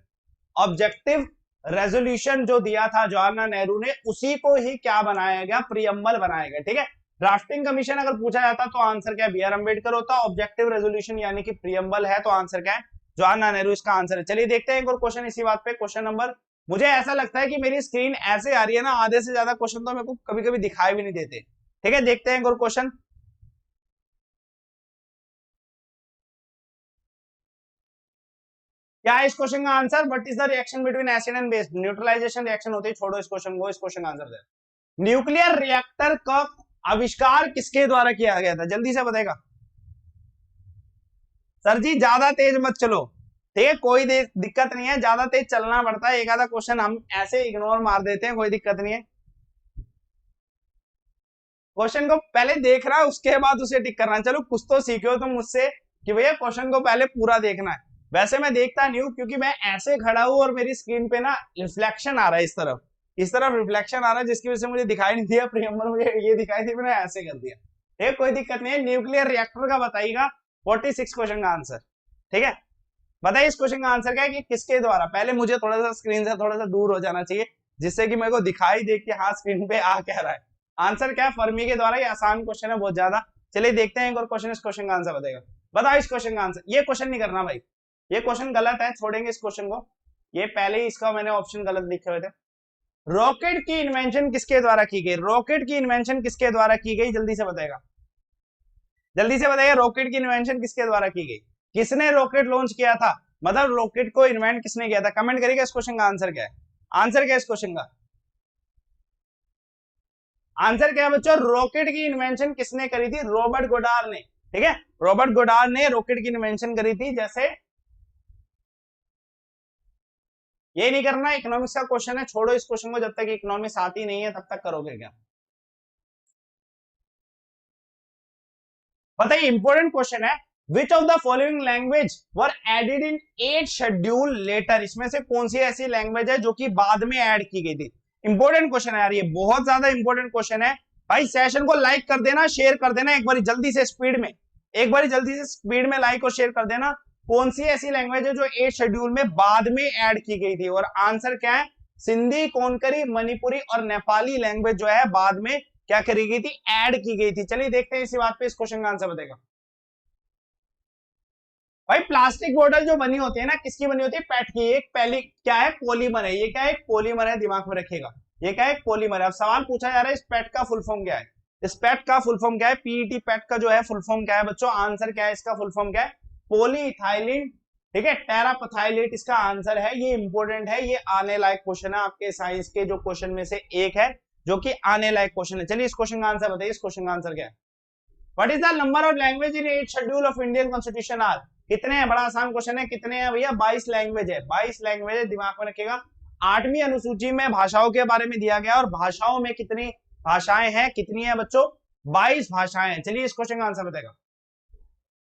ऑब्जेक्टिव रेजोल्यूशन जो दिया था जवाहरलाल नेहरू ने, उसी को ही क्या बनाया गया? प्रियम्बल बनाया गया, ठीक है। ड्राफ्टिंग कमीशन अगर पूछा जाता तो आंसर क्या? BR अम्बेडकर होता। ऑब्जेक्टिव रेजोल्यूशन यानी कि प्रियम्बल है तो आंसर क्या है? जवाहरलाल नेहरू इसका आंसर है। चलिए देखते हैं एक और क्वेश्चन इसी बात पे। क्वेश्चन नंबर, मुझे ऐसा लगता है कि मेरी स्क्रीन ऐसे आ रही है ना, आधे से ज्यादा क्वेश्चन तो मेरे को कभी कभी दिखाई भी नहीं देते, ठीक है। देखते हैं एक और क्वेश्चन। क्या है इस क्वेश्चन का answer? What is the reaction between acid and base? Neutralisation reaction होती है। छोड़ो इस क्वेश्चन को, इस क्वेश्चन का आंसर दे। न्यूक्लियर रिएक्टर का आविष्कार किसके द्वारा किया गया था? जल्दी से बताएगा। सर जी ज्यादा तेज मत चलो, ठीक है, कोई दिक्कत नहीं है, ज्यादा तेज चलना पड़ता है। एक आधा क्वेश्चन हम ऐसे इग्नोर मार देते हैं, कोई दिक्कत नहीं है। क्वेश्चन को पहले देखना, उसके बाद उसे टिक करना। चलो कुछ तो सीखो तुम मुझसे कि भैया क्वेश्चन को पहले पूरा देखना है। वैसे मैं देखता नहीं हूं क्योंकि मैं ऐसे खड़ा हूं और मेरी स्क्रीन पे ना रिफ्लेक्शन आ रहा है, इस तरफ रिफ्लेक्शन आ रहा है, जिसकी वजह से मुझे दिखाई नहीं दिया प्रियम्बल, मुझे ये दिखाई थी, मैंने ऐसे कर दिया, ठीक है, कोई दिक्कत नहीं है। न्यूक्लियर रिएक्टर का बताइएगा 46 क्वेश्चन का आंसर, ठीक है। बताइए इस क्वेश्चन का आंसर क्या है कि किसके द्वारा? पहले मुझे थोड़ा सा स्क्रीन से थोड़ा सा दूर हो जाना चाहिए जिससे कि मेरे को दिखाई दे कि हाँ स्क्रीन पे आ क्या रहा है। आंसर क्या है? फर्मी के द्वारा। ये आसान क्वेश्चन है बहुत ज्यादा। चलिए देखते हैं एक और क्वेश्चन, इस क्वेश्चन का आंसर बताएगा। बताओ इस क्वेश्चन का आंसर। ये क्वेश्चन नहीं करना भाई, ये क्वेश्चन गलत है, छोड़ेंगे इस क्वेश्चन को। ये पहले ही इसका मैंने ऑप्शन गलत लिखे हुए थे। रॉकेट की इन्वेंशन किसके द्वारा की गई? रॉकेट की इन्वेंशन किसके द्वारा की गई? जल्दी से बताएगा, जल्दी से बताइए। रॉकेट की इन्वेंशन किसके द्वारा की गई? किसने रॉकेट लॉन्च किया था? मतलब रॉकेट को इन्वेंट किसने किया था? कमेंट करिएगा इस क्वेश्चन का आंसर क्या है। आंसर क्या है इस क्वेश्चन का? आंसर क्या है बच्चों? रॉकेट की इन्वेंशन किसने करी थी? रॉबर्ट गोडार ने। ठीक है, रॉबर्ट गोडार ने रॉकेट की इन्वेंशन करी थी। जैसे ये नहीं करना, इकोनॉमिक्स का क्वेश्चन है, छोड़ो इस क्वेश्चन को, जब तक इकोनॉमिक्स आती नहीं है तब तक करोगे क्या? बताइए, इंपॉर्टेंट क्वेश्चन है। Which of the following language were added in 8 schedule later? इसमें से कौन सी ऐसी लैंग्वेज है जो कि बाद में ऐड की गई थी? इंपॉर्टेंट क्वेश्चन है यार, ये बहुत ज्यादा इंपॉर्टेंट क्वेश्चन है भाई। सेशन को लाइक कर देना, शेयर कर देना एक बार जल्दी से स्पीड में, एक बार जल्दी से स्पीड में लाइक और शेयर कर देना। कौन सी ऐसी लैंग्वेज है जो 8 शेड्यूल में बाद में ऐड की गई थी? और आंसर क्या है? सिंधी, कोंकणी, मणिपुरी और नेपाली लैंग्वेज जो है बाद में क्या करी गई थी? ऐड की गई थी। चलिए देखते हैं इसी बात पे इस क्वेश्चन का आंसर बताएगा भाई। प्लास्टिक बोतल जो बनी होती है ना, किसकी बनी होती है? पेट की। एक पहली क्या है? पॉलीमर है। ये क्या है? पॉलीमर है, दिमाग में रखिएगा। ये क्या है? पॉलीमर है। अब सवाल पूछा जा रहा है इस पेट का फुल फॉर्म क्या है? इस पेट का फुल फॉर्म क्या है? पीईटी पेट का जो है फुल फॉर्म क्या है बच्चों? आंसर क्या है इसका? फुल फॉर्म क्या है? पॉलीइथाइलिन, ठीक है, टेरापथाइलेट इसका आंसर है। ये इंपॉर्टेंट है, ये आने लायक क्वेश्चन है आपके साइंस के जो क्वेश्चन में से एक है, जो कि आने लायक क्वेश्चन है। चलिए इस क्वेश्चन का आंसर बताइए, इस क्वेश्चन का आंसर क्या है? What is the number of language in 8 schedule of Indian constitution are? कितने हैं? बड़ा आसान क्वेश्चन है। कितने हैं भैया? 22 लैंग्वेज है। 22 लैंग्वेज है, दिमाग में रखिएगा। 8वीं अनुसूची में भाषाओं के बारे में दिया गया, और भाषाओं में कितनी भाषाएं हैं? कितनी है बच्चों? 22 भाषाएं हैं। चलिए इस क्वेश्चन का आंसर बताएगा।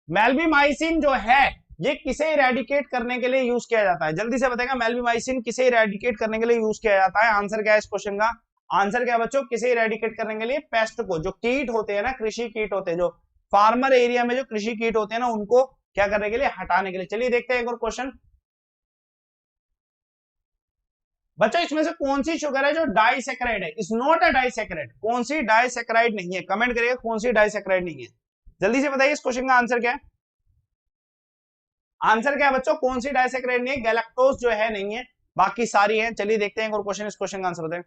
मेल्विमाइसिन जो है ये किसे इरेडिकेट करने के लिए यूज किया जाता है? जल्दी से बताएगा, मेल्विमाइसिन किसे इरेडिकेट करने के लिए यूज किया जाता है? आंसर क्या है इस क्वेश्चन का? आंसर क्या है बच्चों? किसे इरेडिकेट करने के लिए? पेस्ट को, जो कीट होते हैं ना, कृषि कीट होते हैं, जो फार्मर एरिया में जो कृषि कीट होते हैं ना, उनको क्या करने के लिए? हटाने के लिए। चलिए देखते हैं एक और क्वेश्चन। बच्चों इसमें से कौन सी शुगर है जो डाइसैकेराइड है? Is not a disaccharide. कौन सी डाइसैकेराइड नहीं है? कमेंट करिएगा कौन सी डाइसैकेराइड नहीं है। जल्दी से बताइए इस क्वेश्चन का आंसर क्या है? आंसर क्या है बच्चों? कौन सी डाइसैकेराइड नहीं है? गैलेक्टोज जो है नहीं है, बाकी सारी है। चलिए देखते हैं एक और क्वेश्चन, इस क्वेश्चन का आंसर बताएं।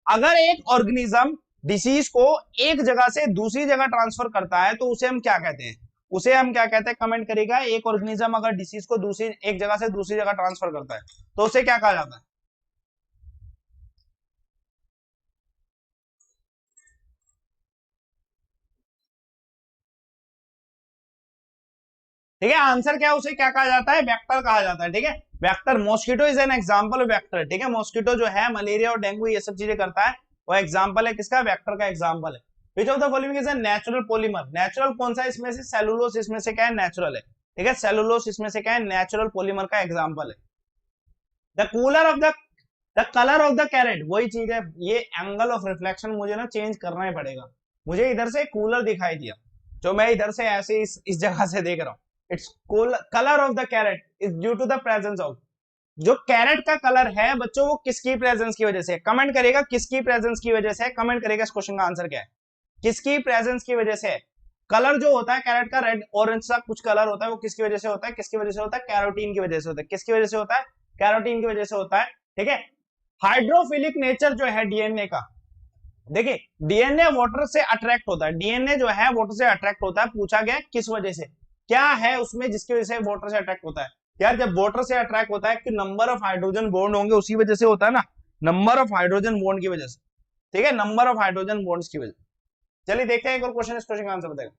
अगर एक ऑर्गेनिज्म डिसीज को एक जगह से दूसरी जगह ट्रांसफर करता है तो उसे हम क्या कहते हैं? उसे हम क्या कहते हैं? कमेंट करिएगा। एक ऑर्गेनिज्म अगर डिसीज को दूसरी एक जगह से दूसरी जगह ट्रांसफर करता है तो उसे क्या कहा जाता है? ठीक है, आंसर क्या है? उसे क्या कहा जाता है? वेक्टर कहा जाता है। ठीक है, vector. Mosquito is an example of vector. ठीक है, मॉस्किटो जो है मलेरिया और डेंगू ये सब चीजें करता है, वो एग्जांपल है किसका? वेक्टर का एग्जांपल है। Which of the following is a natural polymer? Natural कौन सा? इसमें से सेलुलोस इसमें से क्या है? नेचुरल है। ठीक है, सेलुलोस इसमें से क्या है? नेचुरल पॉलीमर का एग्जांपल है। The cooler of the colour of the carat, वही चीज है। ये एंगल ऑफ रिफ्लेक्शन मुझे ना चेंज करना ही पड़ेगा। मुझे इधर से कूलर दिखाई दिया, जो मैं इधर से ऐसे इस जगह से देख रहा हूँ। Its colour of the carrot is due to the presence of, जो कैरेट का कलर है बच्चों वो किसकी प्रेजेंस की वजह से? कमेंट करेगा किसकी प्रेजेंस की वजह से? कमेंट करेगा इस क्वेश्चन का आंसर क्या है? किसकी प्रेजेंस की वजह से? कलर जो होता है कैरेट का, रेड ऑरेंज सा कुछ कलर होता है, वो किसकी वजह से होता है? किसकी वजह से होता है? कैरोटीन की वजह से होता है। किसकी वजह से होता है? कैरोटीन की वजह से होता है। ठीक है, हाइड्रोफिलिक नेचर जो है डीएनए का, देखिए डीएनए वाटर से अट्रैक्ट होता है। डीएनए जो है वाटर से अट्रैक्ट होता है। पूछा गया किस वजह से? क्या है उसमें जिसकी वजह से वाटर से अट्रैक्ट होता है? यार जब वाटर से अट्रैक्ट होता है कि नंबर ऑफ हाइड्रोजन बॉन्ड होंगे, उसी वजह से होता है ना, नंबर ऑफ हाइड्रोजन बॉन्ड की वजह से। ठीक है, नंबर ऑफ हाइड्रोजन बॉन्ड्स की वजह से। चलिए देखते हैं एक और क्वेश्चन, इस क्वेश्चन का आंसर बताएगा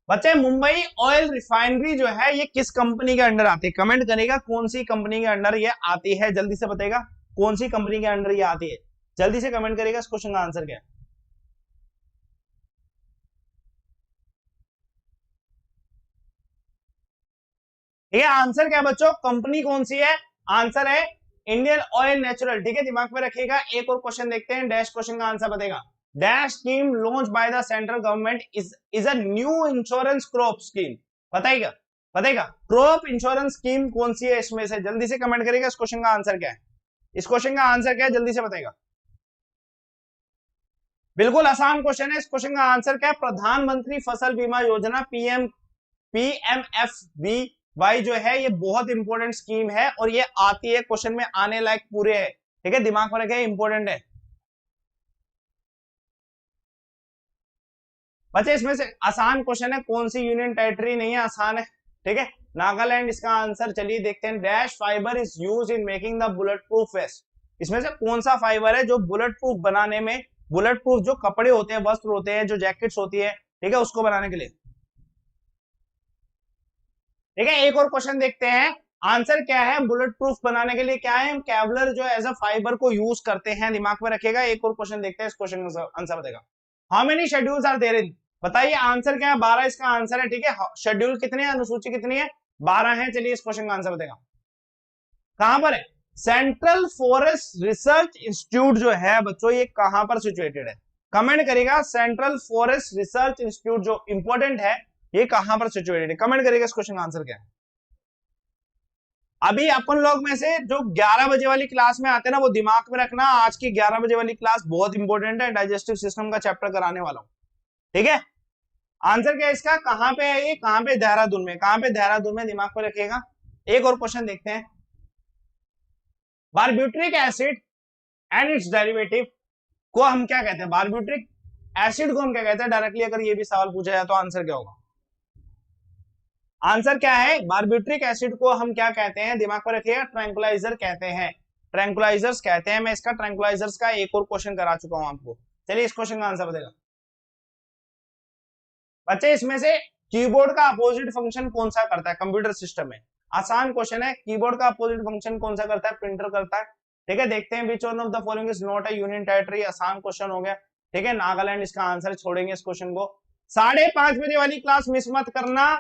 बच्चे। मुंबई ऑयल रिफाइनरी जो है ये किस कंपनी के अंडर आती है? कमेंट करेगा कौन सी कंपनी के अंडर ये आती है? जल्दी से बताएगा कौन सी कंपनी के अंडर ये आती है? जल्दी से कमेंट करेगा इस क्वेश्चन का आंसर क्या है? ठीक है, आंसर क्या बच्चों? कंपनी कौन सी है? आंसर है इंडियन ऑयल नेचुरल। ठीक है, दिमाग में रखिएगा। एक और क्वेश्चन देखते हैं, डैश क्वेश्चन का आंसर बताएगा। Dash scheme launch by the central government is a new insurance crop scheme. बताइएगा बताइएगा क्रॉप इंश्योरेंस स्कीम कौन सी है इसमें से? जल्दी से कमेंट करिएगा इस क्वेश्चन का आंसर क्या है? इस क्वेश्चन का आंसर क्या है? जल्दी से बताइएगा। बिल्कुल आसान क्वेश्चन है। इस क्वेश्चन का आंसर क्या है? प्रधानमंत्री फसल बीमा योजना, पीएमएफबी वाई जो है ये बहुत इंपॉर्टेंट स्कीम है, और ये आती है क्वेश्चन में, आने लायक पूरे है। ठीक है, दिमाग में रखे, इंपॉर्टेंट है। बच्चे इसमें से आसान क्वेश्चन है, कौन सी यूनियन टेरिटरी नहीं है, आसान है, ठीक है, नागालैंड इसका आंसर। चलिए देखते हैं, dash fibre is use in making the bullet proof waste. इसमें से कौन सा फाइबर है जो बुलेट प्रूफ बनाने में, बुलेट प्रूफ जो कपड़े होते हैं, वस्त्र होते हैं, जो जैकेट्स होती है, ठीक है, उसको बनाने के लिए। ठीक है, एक और क्वेश्चन देखते हैं, आंसर क्या है बुलेट प्रूफ बनाने के लिए, क्या है, हम केवलर जो एज अ फाइबर को यूज करते हैं, दिमाग में रखेगा। एक और क्वेश्चन देखते हैं, इस क्वेश्चन का आंसर बताएगा। How many schedules are there in, बताइए आंसर क्या है, 12 इसका आंसर है, ठीक है। शेड्यूल कितने हैं, अनुसूची कितनी है, 12 है। चलिए इस क्वेश्चन का आंसर बताएगा, कहां पर है, सेंट्रल फॉरेस्ट रिसर्च इंस्टीट्यूट जो है बच्चों, ये कहां पर सिचुएटेड है, कमेंट करेगा। सेंट्रल फॉरेस्ट रिसर्च इंस्टीट्यूट जो इंपॉर्टेंट है, ये कहां पर सिचुएटेड है, कमेंट करेगा इस क्वेश्चन का आंसर क्या है। अभी अपन लोग में से जो 11 बजे वाली क्लास में आते हैं ना, वो दिमाग में रखना, आज की 11 बजे वाली क्लास बहुत इंपॉर्टेंट है, डाइजेस्टिव सिस्टम का चैप्टर कराने वाला हूं, ठीक है। आंसर क्या है इसका, कहां पे है ये, कहां पे, देहरादून में, कहां पे, देहरादून में, दिमाग में रखिएगा। एक और क्वेश्चन देखते हैं, बारब्यूट्रिक एसिड एंड इट्स डेरिवेटिव को हम क्या कहते हैं, बारब्यूट्रिक एसिड को हम क्या कहते हैं, डायरेक्टली अगर ये भी सवाल पूछा जाए तो आंसर क्या होगा, आंसर क्या है, बारब्यूट्रिक एसिड को हम क्या कहते हैं, दिमाग पर रखिएगा, ट्रैंकुलाइजर कहते हैं, ट्रैंकुलाइजर्स कहते हैं। मैं इसका ट्रैंकुलाइजर्स का एक और क्वेश्चन करा चुका हूं आपको। चलिए इस क्वेश्चन का आंसर बताएगा बच्चे, इसमें से कीबोर्ड का अपोजिट फंक्शन कौन सा करता है कंप्यूटर सिस्टम में, आसान क्वेश्चन है, कीबोर्ड का अपोजिट फंक्शन कौन सा करता है, प्रिंटर करता है, ठीक है। देखते हैं, which one of the following is not a union territory, आसान क्वेश्चन हो गया, ठीक है, नागालैंड इसका आंसर, छोड़ेंगे इस क्वेश्चन को। 5:30 बजे वाली क्लास मिस मत करना,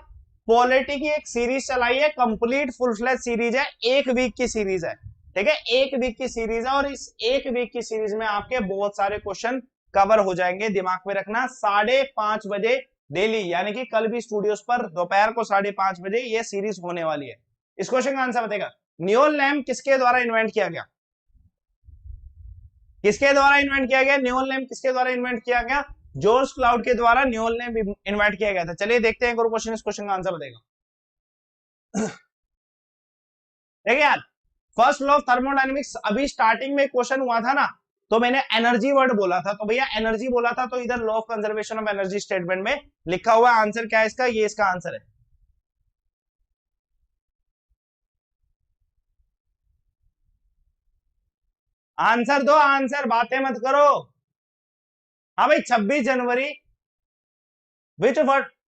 पॉलिटी की एक सीरीज चलाई है, कंप्लीट फुल फ्लैश सीरीज है, एक वीक की सीरीज है, ठीक है, एक वीक की सीरीज है, और इस एक वीक की सीरीज में आपके बहुत सारे क्वेश्चन कवर हो जाएंगे, दिमाग में रखना। 5:30 बजे डेली, यानी कि कल भी स्टूडियोज पर दोपहर को 5:30 बजे ये सीरीज होने वाली है। इस क्वेश्चन का आंसर बताएगा, न्यूल लैम्प किसके द्वारा इन्वेंट किया गया, किसके द्वारा इन्वेंट किया गया, न्यूल लैम्प किसके द्वारा इन्वेंट किया गया, जॉर्ज क्लाउड के द्वारा न्यूल लैम्प इन्वेंट किया गया था। चलिए देखते हैं क्वेश्चन, इस क्वेश्चन का आंसर बताएगा। देखिए यार, फर्स्ट लॉ ऑफ थर्मोडायनेमिक्स, अभी स्टार्टिंग में क्वेश्चन हुआ था ना, तो मैंने एनर्जी वर्ड बोला था, तो भैया एनर्जी बोला था, तो इधर law of conservation of energy statement में लिखा हुआ आंसर क्या है इसका, ये इसका आंसर है। आंसर दो, आंसर, बातें मत करो। हाँ भाई, 26 जनवरी, विच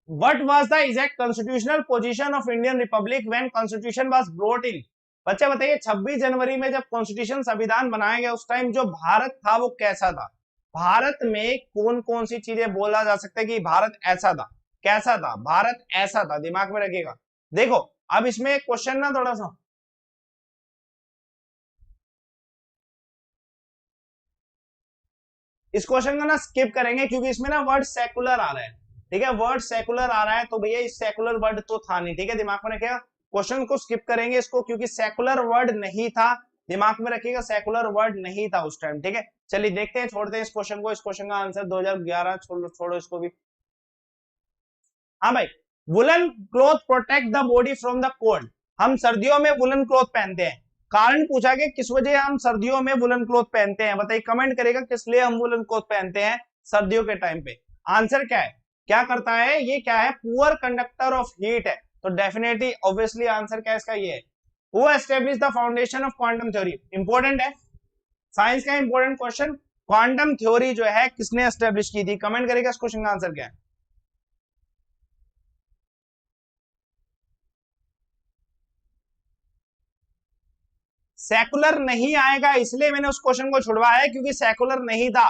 what was the exact constitutional position of Indian Republic when constitution was brought in? बच्चे बताइए, 26 जनवरी में जब कॉन्स्टिट्यूशन, संविधान बनाया गया, उस टाइम जो भारत था वो कैसा था, भारत में कौन कौन सी चीजें बोला जा सकता है कि भारत ऐसा था, कैसा था, भारत ऐसा था, दिमाग में रखिएगा। देखो अब इसमें क्वेश्चन ना थोड़ा सा, इस क्वेश्चन को ना स्किप करेंगे, क्योंकि इसमें ना वर्ड सेकुलर आ रहा है, ठीक है, वर्ड सेकुलर आ रहा है, तो भैया इस सेकुलर वर्ड तो था नहीं, ठीक है, दिमाग में रखिएगा, क्वेश्चन को स्किप करेंगे इसको, क्योंकि सेकुलर वर्ड नहीं था, दिमाग में रखिएगा, सेकुलर वर्ड नहीं था उस टाइम, ठीक है। चलिए देखते हैं, छोड़ते हैं इस क्वेश्चन को, इस क्वेश्चन का आंसर 2011, छोड़ो इसको भी। हाँ भाई, woollen cloth protect the body from the cold, हम सर्दियों में वुलन क्लॉथ पहनते हैं, कारण पूछा गया किस वजह हम सर्दियों में वुलन क्लॉथ पहनते हैं, बताइए, कमेंट करेगा किस लिए हम वुलन क्लॉथ पहनते हैं सर्दियों के टाइम पे। आंसर क्या है, क्या करता है ये, क्या है, पुअर कंडक्टर ऑफ हीट है, तो डेफिनेटली ऑब्वियसली आंसर क्या है इसका, ये है। Who establish the foundation of quantum theory, important है, साइंस का इंपॉर्टेंट क्वेश्चन, क्वांटम थ्योरी जो है किसने एस्टैब्लिश की थी, कमेंट करेगा इस क्वेश्चन का आंसर क्या है। सेकुलर नहीं आएगा, इसलिए मैंने उस क्वेश्चन को छुड़वाया है, क्योंकि सेकुलर नहीं था,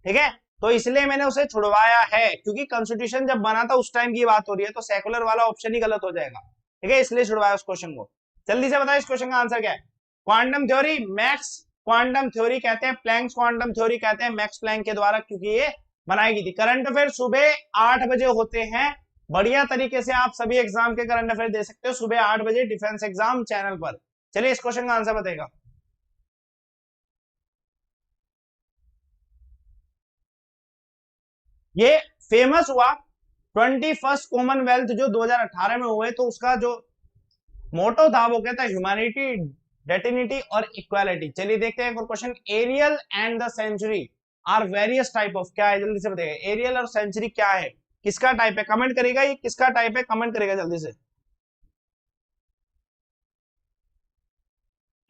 ठीक है, तो इसलिए मैंने उसे छुड़वाया है, क्योंकि कॉन्स्टिट्यूशन जब बना था उस टाइम की बात हो रही है, तो सेकुलर वाला ऑप्शन ही गलत हो जाएगा, ठीक है, इसलिए छुड़वाया उस क्वेश्चन को। जल्दी से बताओ इस क्वेश्चन का आंसर क्या है, quantum theory, max quantum theory कहते हैं, प्लैंक्स क्वांटम थ्योरी कहते हैं, मैक्स प्लैंक के द्वारा, क्योंकि ये बनाई गई थी। करंट अफेयर सुबह 8 बजे होते हैं, बढ़िया तरीके से आप सभी एग्जाम के करंट अफेयर दे सकते हो सुबह 8 बजे डिफेंस एग्जाम चैनल पर। चलिए इस क्वेश्चन का आंसर बताएगा, ये फेमस हुआ 21st कॉमनवेल्थ जो 2018 में हुए, तो उसका जो मोटो था वो कहता है ह्यूमैनिटी, डेटिनिटी और इक्वालिटी। चलिए देखते हैं question, aerial and the century, are various type of, क्या है जल्दी से बताइएगा, एरियल और सेंचुरी क्या है, किसका टाइप है, कमेंट करेगा, ये किसका टाइप है, कमेंट करेगा जल्दी से।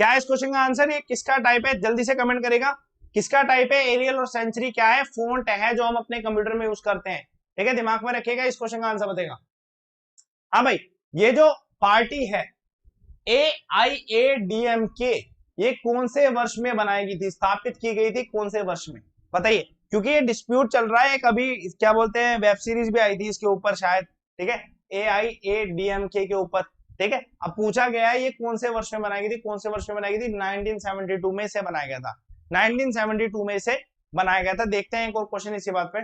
क्या है इस क्वेश्चन का आंसर, ये किसका टाइप है, जल्दी से कमेंट करेगा, किसका टाइप है, एरियल और सेंचुरी क्या है, फोंट है जो हम अपने कंप्यूटर में यूज करते हैं, ठीक है, दिमाग में रखिएगा, इस क्वेश्चन का आंसर बताएगा। हाँ भाई, ये जो पार्टी है AIADMK, ये कौन से वर्ष में बनाई गई थी, स्थापित की गई थी कौन से वर्ष में, बताइए, क्योंकि ये डिस्प्यूट चल रहा है, कभी क्या बोलते हैं वेब सीरीज भी आई थी इसके ऊपर शायद, ठीक है, AIADMK के ऊपर, ठीक है। अब पूछा गया है ये कौन से वर्ष में बनाई गई थी, कौन से वर्ष में बनाई गई थी, 1972 में से बनाया गया था, 1972 में से बनाया गया था। देखते हैं एक और क्वेश्चन इसी बात पे।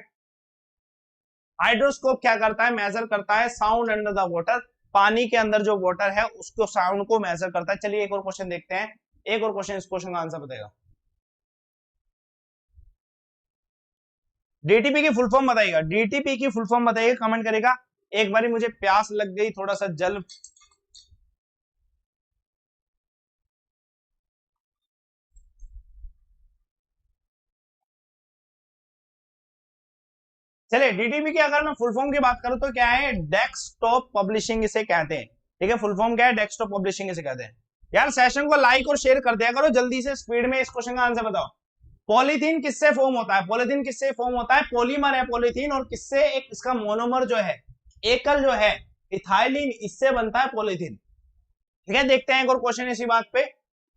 हाइड्रोस्कोप क्या करता है, मेजर करता है साउंड अंडर द वाटर, पानी के अंदर जो वाटर है उसको साउंड को मेजर करता है। चलिए एक और क्वेश्चन देखते हैं, एक और क्वेश्चन, इस क्वेश्चन का आंसर बताएगा। डीटीपी की फुल फॉर्म बताइएगा, डीटीपी की फुल फॉर्म बताइएगा, कमेंट करेगा। एक बारी मुझे प्यास लग गई, थोड़ा सा जल, चलिए डीटीपी की अगर मैं फुल फॉर्म की बात करूं तो क्या है, डेस्कटॉप पब्लिशिंग इसे कहते हैं, ठीक है, फुल फॉर्म क्या है, डेस्कटॉप पब्लिशिंग इसे कहते हैं। यार सेशन को लाइक और शेयर कर दिया करो जल्दी से, स्पीड में, इस क्वेश्चन का आंसर बताओ। पॉलीथीन किससे फॉर्म होता है, पॉलीथीन किससे फॉर्म होता है, पॉलीमर है पॉलीथीन, और किससे, एक इसका मोनोमर जो है, एकल जो है इथाइलिन, इससे बनता है पॉलीथीन, ठीक है। देखते हैं एक और क्वेश्चन इसी बात पे।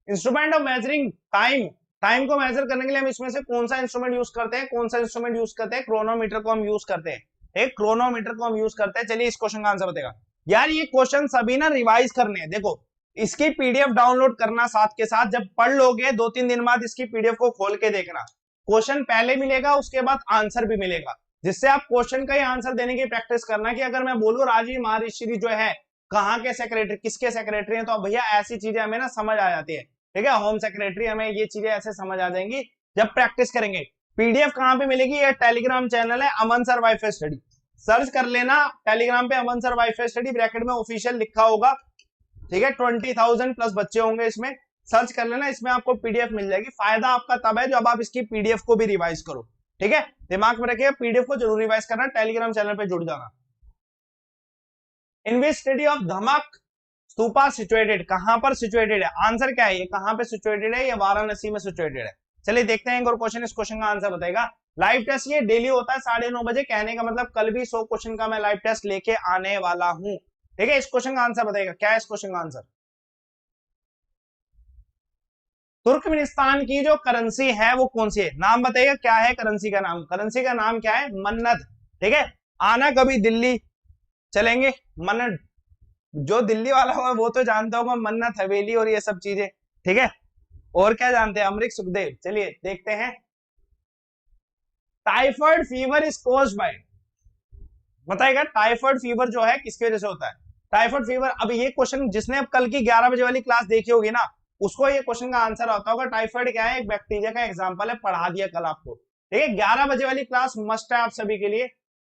Instrument of measuring time, time को मेजर करने के लिए हम इसमें से कौन सा इंस्ट्रूमेंट यूज करते हैं, कौन सा इंस्ट्रूमेंट यूज करते हैं, क्रोनोमीटर को हम यूज करते हैं, एक क्रोनोमीटर को हम यूज करते हैं। चलिए इस क्वेश्चन का आंसर बताएगा। यार ये क्वेश्चन सभी ना रिवाइज करने हैं, देखो इसकी पीडीएफ डाउनलोड करना, साथ के साथ जब पढ़ लोगे 2-3 दिन बाद इसकी पीडीएफ को खोल के देखना, क्वेश्चन पहले मिलेगा उसके बाद आंसर भी मिलेगा, जिससे आप क्वेश्चन का ही आंसर देने की प्रैक्टिस करना। कि अगर मैं बोलूं राजीव महर्षि जो है कहाँ के सेक्रेटरी, किसके सेक्रेटरी हैं, तो भैया ऐसी चीजें हमें ना समझ आ जाती है, ठीक है, होम सेक्रेटरी, हमें ये चीजें ऐसे समझ आ जाएंगी जब प्रैक्टिस करेंगे। पीडीएफ कहाँ पे मिलेगी, ये टेलीग्राम चैनल है अमन सर वाईफाई स्टडी, सर्च कर लेना टेलीग्राम पे अमन सर वाईफाई स्टडी, ब्रैकेट में ऑफिशियल लिखा होगा, ठीक है, 20,000 प्लस बच्चे होंगे इसमें, सर्च कर लेना, इसमें आपको पीडीएफ मिल जाएगी। फायदा आपका तब है जब आप इसकी पीडीएफ को भी रिवाइज करो, ठीक है, दिमाग में रखिए पीडीएफ को जरूर रिवाइज करना, टेलीग्राम चैनल पे जुड़ जाना। इन विच सिटी ऑफ धमक स्तूपा सिचुएटेड, कहां पर सिचुएटेड है, आंसर क्या है, ये कहां पे सिचुएटेड है, ये वाराणसी में सिचुएटेड है। चलिए देखते हैं एक और क्वेश्चन, इस क्वेश्चन का आंसर बताएगा। लाइव टेस्ट ये डेली होता है 9:30 बजे, कहने का मतलब कल भी 100 क्वेश्चन का मैं लाइव टेस्ट लेके आने वाला हूं, ठीक है। इस क्वेश्चन का आंसर बताएगा, क्या है इस क्वेश्चन का आंसर। तुर्कमेनिस्तान की जो करेंसी है वो कौन सी है, नाम बताइएगा, क्या है करेंसी का नाम, करेंसी का नाम क्या है, मन्नत, ठीक है। आना कभी दिल्ली चलेंगे, मन्नत, जो दिल्ली वाला होगा वो तो जानता होगा मन्नत हवेली और ये सब चीजें, ठीक है। और क्या जानते हैं, अमरीक सुखदेव। चलिए देखते हैं। Typhoid fever is caused by, बताएगा टाइफाइड फीवर जो है किसकी वजह से होता है, टाइफाइड फीवर। अब ये क्वेश्चन जिसने अब कल की 11 बजे वाली क्लास देखी होगी ना, उसको ये क्वेश्चन का आंसर आता होगा। टाइफाइड क्या है, एक बैक्टीरिया का एग्जांपल है, पढ़ा दिया कल आपको, ठीक है। 11 बजे वाली क्लास मस्ट है आप सभी के लिए।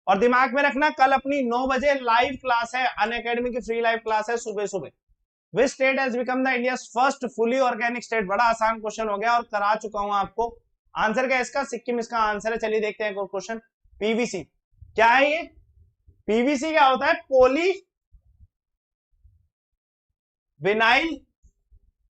और दिमाग में रखना कल अपनी 9 बजे लाइव क्लास है, अनअकैडमी की फ्री लाइव क्लास है सुबह सुबह। Which state has become the India first fully organic state, बड़ा आसान क्वेश्चन हो गया और करा चुका हूं आपको। आंसर क्या है इसका, सिक्किम इसका आंसर है। चलिए देखते हैं क्वेश्चन। पीवीसी क्या है, ये पीवीसी क्या होता है, पोली विनाइल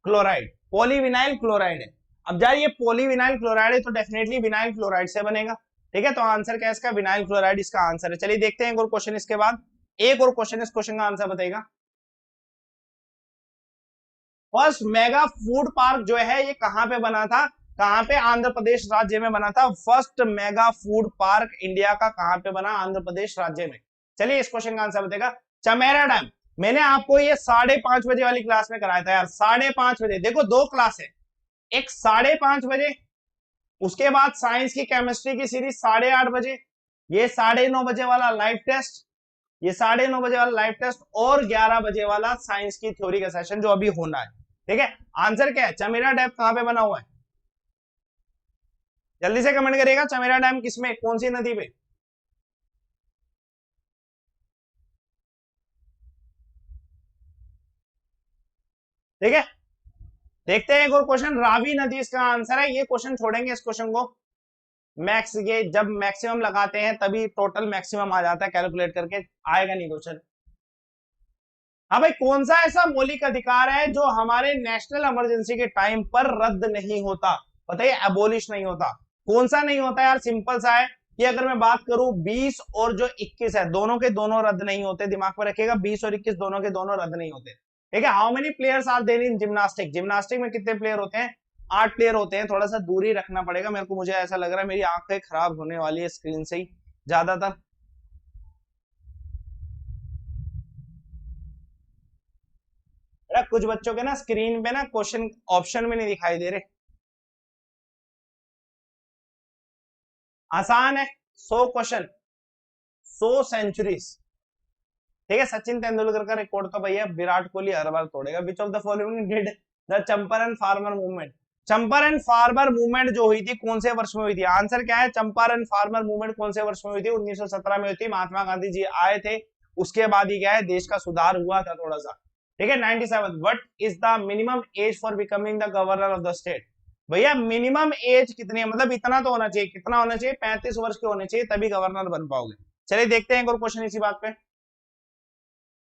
क्लोराइड, पॉलीविनाइल क्लोराइड है। अब यार ये पॉलीविनाइल क्लोराइड है तो डेफिनेटली विनाइल क्लोराइड से बनेगा, ठीक है। तो आंसर क्या है इसका, विनाइल क्लोराइड इसका आंसर है। चलिए देखते हैं एक और क्वेश्चन, इसके बाद एक और क्वेश्चन, इस क्वेश्चन का आंसर बताएगा। फर्स्ट मेगा फूड पार्क जो है ये कहां पे बना था, कहां पे, आंध्र प्रदेश राज्य में बना था। First mega food park India का कहां पे बना, आंध्र प्रदेश राज्य में। चलिए इस क्वेश्चन का आंसर बताएगा। चमेरा डैम, मैंने आपको ये 5:30 बजे वाली क्लास में कराया था यार, 5:30 बजे। देखो दो क्लास है, एक 5:30 बजे, उसके बाद साइंस की केमिस्ट्री की सीरीज 8:30 बजे, ये 9:30 बजे वाला लाइव टेस्ट, ये 9:30 बजे वाला लाइव टेस्ट, और 11 बजे वाला साइंस की थ्योरी का सेशन जो अभी होना है, ठीक है। आंसर क्या है, चमेरा डैम कहां पे बना हुआ है, जल्दी से कमेंट करिएगा। चमेरा डैम किसमें, कौन सी नदी पे, ठीक है। देखते हैं एक और क्वेश्चन, रावी नदी इसका आंसर है। ये क्वेश्चन छोड़ेंगे इस क्वेश्चन को, मैक्स ये जब मैक्सिमम लगाते हैं तभी टोटल मैक्सिमम आ जाता है, कैलकुलेट करके आएगा नहीं क्वेश्चन। हाँ भाई, कौन सा ऐसा मौलिक अधिकार है जो हमारे नेशनल इमरजेंसी के टाइम पर रद्द नहीं होता? बताइए, एबोलिश नहीं होता। कौन सा नहीं होता यार? सिंपल सा है कि अगर मैं बात करूं 20 और जो 21 है, दोनों के दोनों रद्द नहीं होते। दिमाग में रखिएगा, 20 और 21 दोनों के दोनों रद्द नहीं होते। ठीक है। How many players are there in gymnastic? Gymnastic में कितने प्लेयर होते हैं? 8 प्लेयर होते हैं। थोड़ा सा दूरी रखना पड़ेगा मेरे को, मुझे ऐसा लग रहा है मेरी आंखें खराब होने वाली है स्क्रीन से ही ज्यादातर। कुछ बच्चों के ना स्क्रीन पे ना क्वेश्चन ऑप्शन में नहीं दिखाई दे रहे। आसान है, 100 क्वेश्चन, 100 सेंचुरीज। ठीक है, सचिन तेंदुलकर का रिकॉर्ड तो भैया विराट कोहली हर बार तोड़ेगा। Which of the following did the Champaran farmer movement? Champaran farmer movement जो हुई थी कौन से वर्ष में हुई थी? आंसर क्या है? चंपारण फार्मर मूवमेंट कौन से वर्ष में हुई थी? 1917 में हुई थी। महात्मा गांधी जी आए थे, उसके बाद ही क्या है, देश का सुधार हुआ था थोड़ा सा। ठीक है। 97, what is the minimum age for becoming the governor of the state? भैया मिनिमम एज कितनी है? मतलब इतना तो होना चाहिए। कितना होना चाहिए? 35 वर्ष के होने चाहिए, तभी गवर्नर बन पाओगे। चलिए देखते हैं एक और क्वेश्चन इसी बात पे।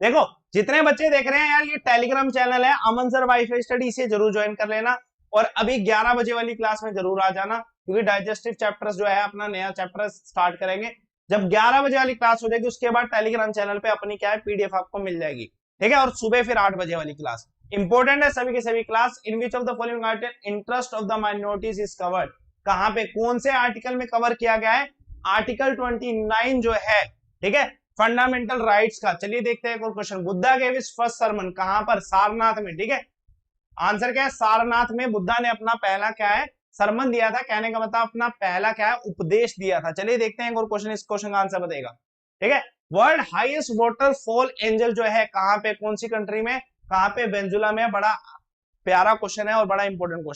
देखो, जितने बच्चे देख रहे हैं यार, ये टेलीग्राम चैनल है अमन सर वाईफाई स्टडी, से जरूर ज्वाइन कर लेना। और अभी 11 बजे वाली क्लास में जरूर आ जाना, क्योंकि डाइजेस्टिव चैप्टर्स जो है अपना नया चैप्टर स्टार्ट करेंगे। जब 11 बजे वाली क्लास हो जाएगी उसके बाद टेलीग्राम चैनल पे अपनी क्या है, पीडीएफ आपको मिल जाएगी। ठीक है। और सुबह फिर 8 बजे वाली क्लास इंपॉर्टेंट है सभी की सभी class. In which of the following article interest of the minorities is covered? कहां पे, कौन से आर्टिकल में कवर किया गया है? आर्टिकल 29 जो है, ठीक है, फंडामेंटल राइट्स का। चलिए देखते हैं question. Buddha gave his first sermon कहां पर? सारनाथ में। ठीक है। आंसर क्या है? सारनाथ में बुद्धा ने अपना पहला क्या है, सरमन दिया था। कहने का मतलब अपना पहला क्या है, उपदेश दिया था। चलिए देखते हैं और क्वेश्चन, इस क्वेश्चन का आंसर बताएगा। ठीक है। वर्ल्ड हाईएस्ट वाटरफॉल एंजल जो है कहां पे, कौन सी कंट्री में, कहां पे? वेनेजुला में। बड़ा प्यारा क्वेश्चन है और बड़ा इंपॉर्टेंट क्वेश्चन।